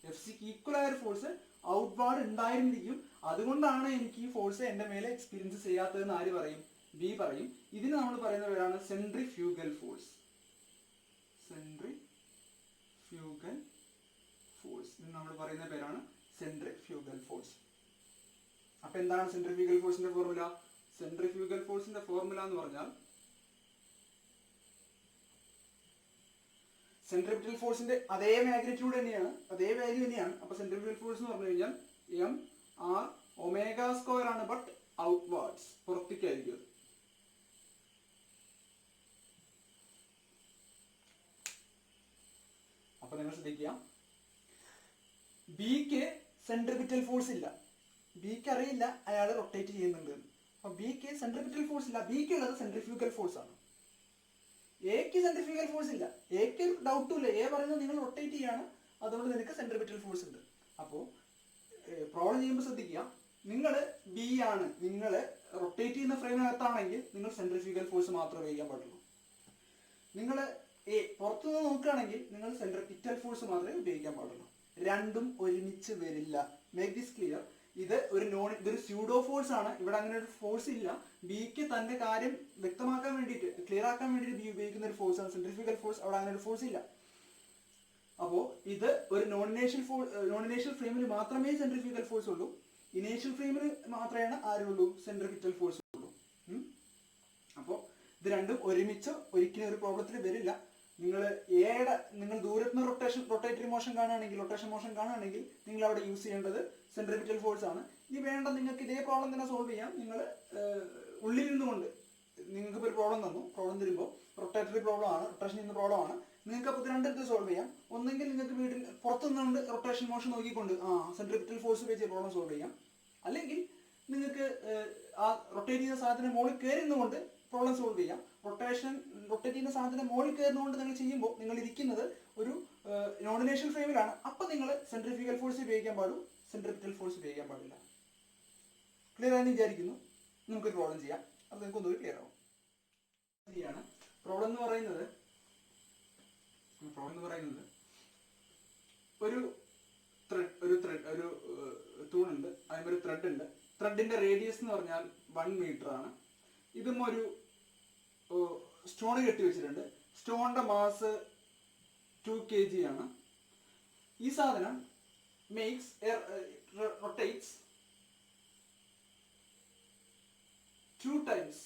F സിക്ക് ഈക്വൽ ആയ ഒരു ഫോഴ്സ് ഔട്ട്വാർഡ് ഉണ്ടായിരുന്നിരിക്കും. അതുകൊണ്ടാണ് എനിക്ക് ഈ ഫോഴ്സ് എൻ്റെ മേലെ എക്സ്പീരിയൻസ് ചെയ്യാത്തതെന്ന് ആര് പറയും? ബി പറയും. ഇതിന് നമ്മൾ പറയുന്ന പേരാണ് സെൻട്രിഫ്യൂഗൽ ഫോഴ്സ്. സെൻട്രിഫ്യൂഗൽ ഫോഴ്സ് എന്ന് നമ്മൾ പറയുന്ന പേരാണ് സെൻട്രിഫ്യൂഗൽ ഫോഴ്സ്. അപ്പൊ എന്താണ് സെൻട്രിഫ്യൂഗൽ ഫോഴ്സിന്റെ ഫോർമുല? സെൻട്രിഫ്യൂഗൽ ഫോഴ്സിന്റെ ഫോർമുല എന്ന് പറഞ്ഞാൽ സെൻട്രിപിറ്റൽ ഫോഴ്സിന്റെ അതേ മാഗ്നിറ്റ്യൂഡ് തന്നെയാണ്, അതേ വാല്യൂ തന്നെയാണ്. അപ്പൊ സെൻട്രിഫ്യൂഗൽ ഫോഴ്സ് എന്ന് പറഞ്ഞു കഴിഞ്ഞാൽ mr² ആണ്, ബട്ട് ഔട്ട്വാർഡ്സ്, പുറത്തേക്കായിരിക്കും. അപ്പൊ നിങ്ങൾ ശ്രദ്ധിക്കുക, ബിക്ക് സെൻട്രിപിറ്റൽ ഫോഴ്സ് ഇല്ല, ബിക്ക് അറിയില്ല അയാൾ റൊട്ടേറ്റ് ചെയ്യുന്നുണ്ട്. അപ്പൊ ബിക്ക് സെൻട്രിപിറ്റൽ ഫോഴ്സ് ഇല്ല, ബിക്ക് ഉള്ളത് സെൻട്രിഫ്യൂഗൽ ഫോഴ്സ് ആണ്. എക്ക് സെൻട്രിഫ്യൂഗൽ ഫോഴ്സ് ഇല്ല, എക്ക് ഡൗട്ടും ഇല്ല, എ പറയുന്നത് നിങ്ങൾ റൊട്ടേറ്റ് ചെയ്യാണ്, അതുകൊണ്ട് നിനക്ക് സെൻട്രിപിറ്റൽ ഫോഴ്സ് ഉണ്ട്. അപ്പോൾ പ്രോബ്ലം ചെയ്യുമ്പോൾ ശ്രദ്ധിക്കുക, നിങ്ങൾ ബി ആണ്, നിങ്ങൾ റൊട്ടേറ്റ് ചെയ്യുന്ന ഫ്രെയിമിനകത്താണെങ്കിൽ നിങ്ങൾ സെൻട്രിഫ്യൂഗൽ ഫോഴ്സ് മാത്രമേ ഉപയോഗിക്കാൻ പാടുള്ളൂ. നിങ്ങൾ പുറത്തുനിന്ന് നോക്കുകയാണെങ്കിൽ നിങ്ങൾ സെൻട്രിപിറ്റൽ ഫോഴ്സ് മാത്രമേ ഉപയോഗിക്കാൻ പാടുള്ളൂ. രണ്ടും ഒരുമിച്ച് വരില്ല. Make this clear. ഇതൊരു സ്യൂഡോ ഫോഴ്സ് ആണ്. ഇവിടെ അങ്ങനെ ഒരു ഫോഴ്സ് ഇല്ല. ബിക്ക് തന്റെ കാര്യം വ്യക്തമാക്കാൻ വേണ്ടിയിട്ട്, ക്ലിയർ ആക്കാൻ വേണ്ടിയിട്ട് ബി ഉപയോഗിക്കുന്ന ഒരു ഫോഴ്സ് ആണ് സെൻട്രിഫ്യൂഗൽ ഫോഴ്സ്. അവിടെ അങ്ങനെ ഒരു ഫോഴ്സ് ഇല്ല. അപ്പോൾ ഇത് ഒരു നോൺ ഇനേഷ്യൽ ഫ്രെയിമിൽ മാത്രമേ സെൻട്രിഫ്യൂഗൽ ഫോഴ്സ് ഉള്ളൂ. ഇനേഷ്യൽ ഫ്രെയിമിൽ മാത്രമേ ആരുള്ളൂ സെൻട്രിപിറ്റൽ ഫോഴ്സ് ഉള്ളൂ. അപ്പോൾ ഇത് രണ്ടും ഒരുമിച്ച് ഒരിക്കലും ഒരു പ്രോബ്ലത്തിൽ വരില്ല. നിങ്ങൾ ദൂരത്തുനിന്ന് റൊട്ടേറ്ററി മോഷൻ കാണുകയാണെങ്കിൽ നിങ്ങൾ അവിടെ യൂസ് ചെയ്യേണ്ടത് സെൻട്രിപിറ്റൽ ഫോഴ്സ് ആണ്. ഇനി വേണ്ട നിങ്ങൾക്ക് ഇതേ പ്രോബ്ലം തന്നെ സോൾവ് ചെയ്യാം. നിങ്ങൾ ഉള്ളിൽ നിന്നുകൊണ്ട് നിങ്ങൾക്ക് ഇപ്പോൾ ഒരു പ്രോബ്ലം തരുമ്പോൾ റൊട്ടേറ്ററി പ്രോബ്ലം ആണ്, റൊട്ടേഷൻ ചെയ്യുന്ന പ്രോബ്ലം ആണ്. നിങ്ങൾക്ക് അപ്പോൾ രണ്ടിടത്ത് സോൾവ് ചെയ്യാം. ഒന്നെങ്കിൽ നിങ്ങൾക്ക് വീട്ടിൽ പുറത്തു നിന്നുകൊണ്ട് റൊട്ടേഷൻ മോഷൻ നോക്കിക്കൊണ്ട് സെൻട്രിപിറ്റൽ ഫോഴ്സ് ഉപയോഗിച്ച് പ്രോബ്ലം സോൾവ് ചെയ്യാം. അല്ലെങ്കിൽ നിങ്ങൾക്ക് ആ റൊട്ടേറ്റ് ചെയ്യുന്ന സാധനം മുകളിൽ കയറി നിന്നുകൊണ്ട് പ്രോബ്ലം സോൾവ് ചെയ്യാം. റൊട്ടേറ്റ് ചെയ്യുന്ന സാധനം മുകളിൽ കയറുന്നതുകൊണ്ട് നിങ്ങൾ ചെയ്യുമ്പോൾ നിങ്ങൾ ഇരിക്കുന്നത് ഒരു നോൺ ഇനേഷ്യൽ ഫ്രെയിമിലാണ്. അപ്പോൾ നിങ്ങൾ സെൻട്രിഫ്യൂഗൽ ഫോഴ്സ് ഉപയോഗിക്കാൻ പാടും, സെൻട്രിപിറ്റൽ ഫോഴ്സ് ഉപയോഗിക്കാൻ പാടില്ല. ക്ലിയർ ആണെന്ന് വിചാരിക്കുന്നു. നമുക്കൊരു പ്രോബ്ലം ചെയ്യാം, അത് നിങ്ങൾക്ക് ഒന്നുകൂടി ക്ലിയർ ആവും. ശരിയാണ്. പ്രോബ്ലം എന്ന് പറയുന്നത് ഒരു തൂണുണ്ട്, അതിന് ഒരു ത്രെഡ് ഉണ്ട്. ത്രെഡിന്റെ റേഡിയസ് എന്ന് പറഞ്ഞാൽ 1 മീറ്റർ ആണ്. ഇതും ഒരു സ്റ്റോൺ കെട്ടി വെച്ചിട്ടുണ്ട്. സ്റ്റോണിന്റെ മാസ് 2 kg ആണ്. ഈ സാധനം റൊട്ടേറ്റ്സ് 2 times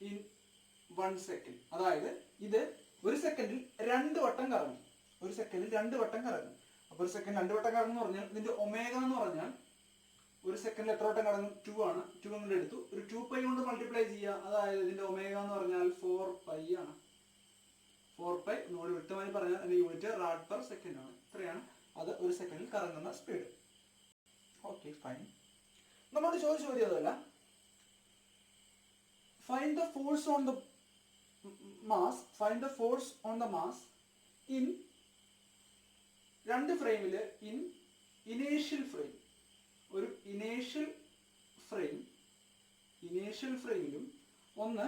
in 1 second. അതായത് ഇത് ഒരു സെക്കൻഡിൽ 2 വട്ടം കറങ്ങും. ഒരു സെക്കൻഡിൽ 2 വട്ടം കറങ്ങും. അപ്പൊ ഒരു സെക്കൻഡ് 2 വട്ടം കറങ്ങും എന്ന് പറഞ്ഞാൽ ഇതിന്റെ ഒമേഗ എന്ന് പറഞ്ഞാൽ ഒരു സെക്കൻഡിൽ എത്ര വട്ടം കറങ്ങും? 2 ആണ്. 2 കൊണ്ട് എടുത്തു, ഒരു 2π കൊണ്ട് മൾട്ടിപ്ലൈ ചെയ്യുക. അതായത് ഇതിന്റെ ഒമേഗ എന്ന് പറഞ്ഞാൽ 4π ആണ്. 4π നോട് വ്യക്തമായി പറഞ്ഞാൽ അതിന്റെ യൂണിറ്റ് റാഡ് പെർ സെക്കൻഡ് ആണ്. ഇത്രയാണ് അത് ഒരു സെക്കൻഡിൽ കറങ്ങുന്ന സ്പീഡ്. Okay, fine. നമ്മളോട് ചോദിച്ച ചോദ്യം അതല്ല. Find the force on the mass in രണ്ട് ഫ്രെയിമില് ഇനീഷ്യൽ ഫ്രെയിം. ഒരു ഇനീഷ്യൽ ഫ്രെയിമിലും ഒന്ന്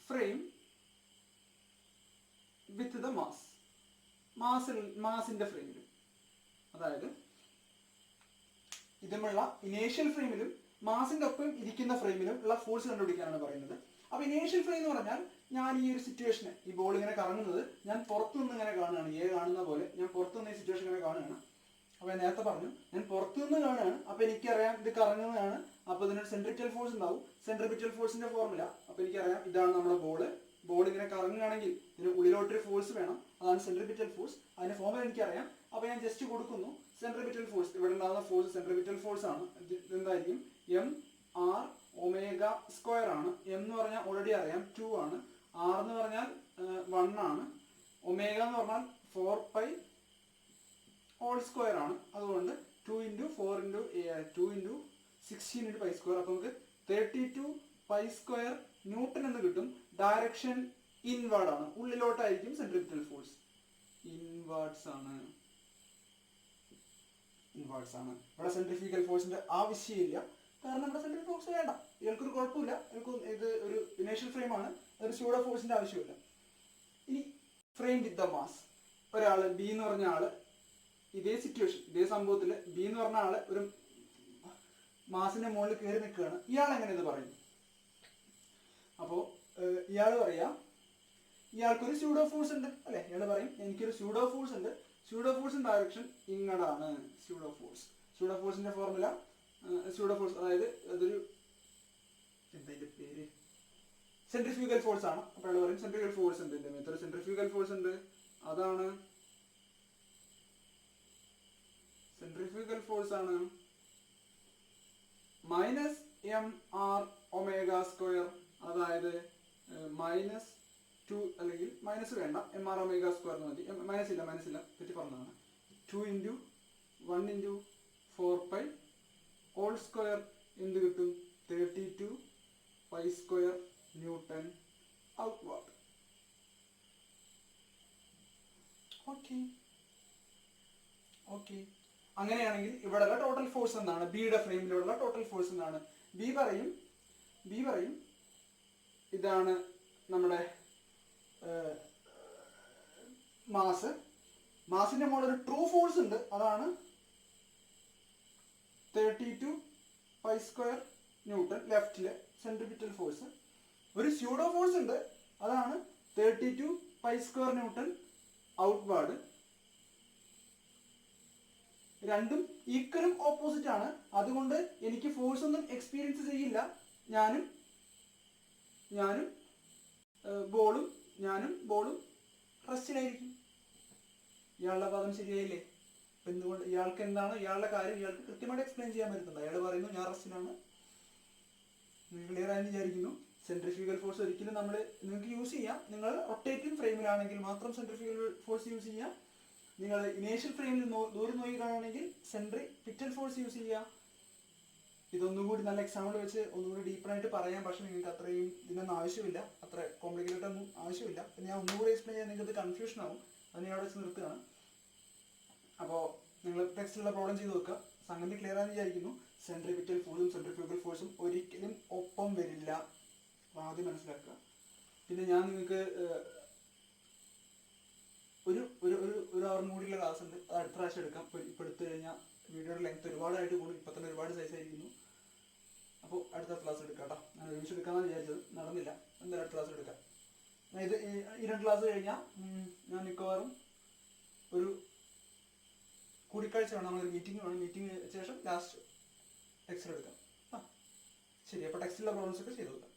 ഫ്രെയിം വിത്ത് ദ മാസിന്റെ ഫ്രെയിമിലും. അതായത് ഇതുമുള്ള ഇനീഷ്യൽ ഫ്രെയിമിലും മാസിന്റെ ഒപ്പം ഇരിക്കുന്ന ഫ്രെയിമിലും ഉള്ള ഫോഴ്സ് കണ്ടുപിടിക്കാനാണ് പറയുന്നത്. അപ്പൊ ഇനീഷ്യൽ ഫ്രെയിം എന്ന് പറഞ്ഞാൽ ഞാൻ ഈ ഒരു സിറ്റുവേഷന്, ഈ ബോൾ ഇങ്ങനെ കറങ്ങുന്നത് ഞാൻ പുറത്തുനിന്ന് ഇങ്ങനെ കാണുകയാണ്. കാണുന്ന പോലെ ഞാൻ പുറത്തുനിന്ന് ഈ സിറ്റുവേഷൻ ഇങ്ങനെ കാണുകയാണ്. അപ്പൊ ഞാൻ നേരത്തെ പറഞ്ഞു ഞാൻ പുറത്തുനിന്ന് കാണുകയാണ്. അപ്പൊ എനിക്കറിയാം ഇത് കറങ്ങുന്നതാണ്. അപ്പൊ ഇതിനൊരു സെൻട്രിപിറ്റൽ ഫോഴ്സ് ഉണ്ടാവും. സെൻട്രിപിറ്റൽ ഫോഴ്സിന്റെ ഫോർമുല അപ്പൊ എനിക്കറിയാം, ഇതാണ് നമ്മുടെ ബോൾ ഇങ്ങനെ കറങ്ങുകയാണെങ്കിൽ ഇതിന് ഉള്ളിലോട്ടൊരു ഫോഴ്സ് വേണം. അതാണ് സെൻട്രിപിറ്റൽ ഫോഴ്സ്. അതിന്റെ ഫോർമുല എനിക്കറിയാം. അപ്പൊ ഞാൻ ജസ്റ്റ് കൊടുക്കുന്നു സെൻട്രിപിറ്റൽ ഫോഴ്സ്. ഇവിടെ ഉണ്ടാകുന്ന ഫോഴ്സ് സെൻട്രിപിറ്റൽ ഫോഴ്സ് ആണ്. എന്തായിരിക്കും? mr² ആണ്. m എന്ന് പറഞ്ഞാൽ ഓൾറെഡി അറിയാം 2 ആണ്. r എന്ന് പറഞ്ഞാൽ 1 ആണ്. ഒമേഗ എന്ന് പറഞ്ഞാൽ 4π² ആണ്. അതുകൊണ്ട് 2 × 4 × 2 × 16 × π². അപ്പൊ നമുക്ക് 32π² ന്യൂട്ടൺ എന്ന് കിട്ടും. ഡയറക്ഷൻ ഇൻവേർഡ് ആണ്. ഉള്ളിലോട്ടായിരിക്കും സെൻട്രിപിറ്റൽ ഫോഴ്സ്. ഇൻവേർഡ്സ് ആണ്. ഇവിടെ സെൻട്രിഫ്യൂഗൽ ഫോഴ്സിന്റെ ആവശ്യമില്ല. കാരണം നമ്മുടെ സെൻട്രിഫ്യൂഗൽ ഫോഴ്സ് വേണ്ട. ഇയാൾക്കൊരു കുഴപ്പമില്ല. ഇത് ഒരു ഇനീഷ്യൽ ഫ്രെയിം ആണ്. ഒരു സ്യൂഡോ ഫോഴ്സിന്റെ ആവശ്യമില്ല. ഇനി ഫ്രെയിം വിത്ത് ദ മാസ്. ഒരാള് ബി എന്ന് പറഞ്ഞ ആള് ഇതേ സിറ്റുവേഷൻ, ഇതേ സംഭവത്തില് ബി എന്ന് പറഞ്ഞ ആള് ഒരു മാസിന്റെ മുകളിൽ കയറി നിൽക്കുകയാണ്. ഇയാൾ എങ്ങനെ ഇത് പറയും? അപ്പോ ഇയാള് പറയാ ഇയാൾക്കൊരു സ്യൂഡോ ഫോഴ്സ് ഉണ്ട് അല്ലെ. ഇയാള് പറയും എനിക്കൊരു സ്യൂഡോ ഫോഴ്സ് ഉണ്ട്. സ്യൂഡോ ഫോഴ്സിന്റെ ഡയറക്ഷൻ ഇങ്ങടാണ്. സ്യൂഡോ ഫോഴ്സിന്റെ ഫോർമുല അതായത് അതൊരു എന്താ പേര്, സെൻട്രിഫ്യൂഗൽ ഫോഴ്സ് ആണ്. അപ്പോൾ അയാൾ പറയും സെൻട്രിഫ്യൂഗൽ ഫോഴ്സ് ഉണ്ട്, എന്റെ മേത്തൊരു സെൻട്രിഫ്യൂഗൽ ഫോഴ്സ് ഉണ്ട്. അതാണ് സെൻട്രിഫ്യൂഗൽ ഫോഴ്സ് ആണ് -mr⍵². അതായത് -2 അല്ലെങ്കിൽ മൈനസ് വേണ്ട, mr⍵² മതി. മൈനസ് ഇല്ല തെറ്റി പറഞ്ഞതാണ്. 2 × 1 × 4π² എന്ത് കിട്ടും? 32π² ന്യൂട്ടൺ ഔട്ട്വാർഡ്. ഓക്കെ. അങ്ങനെയാണെങ്കിൽ ഇവിടെയുള്ള ടോട്ടൽ ഫോഴ്സ് എന്താണ്? ബിയുടെ ഫ്രെയിമിലുള്ള ടോട്ടൽ ഫോഴ്സ് എന്താണ്? ബി പറയും ഇതാണ് നമ്മുടെ മാസിന്റെ മുകളിൽ ഒരു ട്രൂ ഫോഴ്സ് ഉണ്ട്. അതാണ് 32π² ന്യൂട്ടൺ ലെഫ്റ്റിലെ സെൻട്രിപിറ്റൽ ഫോഴ്സ്. ഒരു സ്യൂഡോ ഫോഴ്സ് ഉണ്ട്. അതാണ് 32π² ന്യൂട്ടൺ ഔട്ട്വാർഡ്. രണ്ടും ഈക്വലും ഓപ്പോസിറ്റ് ആണ്. അതുകൊണ്ട് എനിക്ക് ഫോഴ്സ് ഒന്നും എക്സ്പീരിയൻസ് ചെയ്യില്ല. ഞാനും ബോളും റെസ്റ്റിലായിരിക്കും. ഇയാളുടെ പദം ശരിയായില്ലേ? എന്തുകൊണ്ട്? ഇയാൾക്ക് എന്താണ് ഇയാളുടെ കാര്യം ഇയാൾക്ക് കൃത്യമായിട്ട് എക്സ്പ്ലെയിൻ ചെയ്യാൻ പറ്റുന്നുണ്ട്. അയാൾ പറയുന്നു ഞാൻ റെസ്റ്റിലാണ്. നിങ്ങൾ ക്ലിയർ ആയെന്ന് വിചാരിക്കുന്നു. സെൻട്രിഫ്യൂഗൽ ഫോഴ്സ് ഒരിക്കലും നിങ്ങൾക്ക് യൂസ് ചെയ്യാം. നിങ്ങൾ റൊട്ടേറ്റിംഗ് ഫ്രെയിമിലാണെങ്കിൽ മാത്രം സെൻട്രിഫ്യൂഗൽ ഫോഴ്സ് യൂസ് ചെയ്യാം. നിങ്ങൾ ഇനീഷ്യൽ ഫ്രെയിമിൽ ദൂരം നോക്കുകയാണെങ്കിൽ സെൻട്രിപിറ്റൽ ഫോഴ്സ് യൂസ് ചെയ്യുക. ഇതൊന്നുകൂടി നല്ല എക്സാമ്പിൾ വെച്ച് ഒന്നുകൂടി ഡീപ്പറായിട്ട് പറയാം. പക്ഷെ നിങ്ങൾക്ക് അത്രയും ഇതിനൊന്നും ആവശ്യമില്ല, അത്ര കോംപ്ലിക്കേറ്റഡ് ഒന്നും ആവശ്യമില്ല. പിന്നെ ഞാൻ ഒന്നുകൂടി എക്സ്പ്ലെയിൻ ചെയ്യാൻ നിങ്ങൾക്ക് കൺഫ്യൂഷൻ ആവും. അത് ഞാൻ അവിടെ വെച്ച് നിർത്തുകയാണ്. അപ്പോൾ നിങ്ങൾ ടെക്സ്റ്റിലുള്ള പ്രോബ്ലം ചെയ്ത് നോക്കുക. സംഗതി ക്ലിയർ ആണെന്ന് വിചാരിക്കുന്നു. സെൻട്രിപിറ്റൽ ഫോഴ്സും സെൻട്രിഫ്യൂഗൽ ഫോഴ്സും ഒരിക്കലും ഒപ്പം വരില്ല, ആദ്യം മനസ്സിലാക്കുക. പിന്നെ ഞാൻ നിങ്ങൾക്ക് ഒരു ഒരു ഒരു അവറിന് കൂടിയുള്ള ക്ലാസ് ഉണ്ട്, അത് അടുത്ത പ്രാവശ്യം എടുക്കാം. ഇപ്പോൾ എടുത്തു കഴിഞ്ഞാൽ വീഡിയോയുടെ ലെങ്ത് ഒരുപാടായിട്ട് കൂടും, ഇപ്പം തന്നെ ഒരുപാട് സൈസ് ആയിരിക്കുന്നു. അപ്പോൾ അടുത്ത ക്ലാസ് എടുക്കാം കേട്ടോ. ഞാൻ ഒരുമിച്ച് എടുക്കാമെന്ന് വിചാരിച്ചത്, നടന്നില്ല. എന്തായാലും അടുത്ത ക്ലാസ് എടുക്കാം. ഈ 2 ക്ലാസ് കഴിഞ്ഞാൽ ഞാൻ മിക്കവാറും ഒരു കൂടിക്കാഴ്ച വേണം, നമ്മളൊരു മീറ്റിംഗ് വേണം. മീറ്റിംഗ് ശേഷം ലാസ്റ്റ് ടെക്സ്റ്റ് എടുക്കാം. ശരി, അപ്പോൾ ടെക്സ്റ്റിലുള്ള പ്രോബ്ലംസ് ഒക്കെ ചെയ്തു കൊടുക്കാം.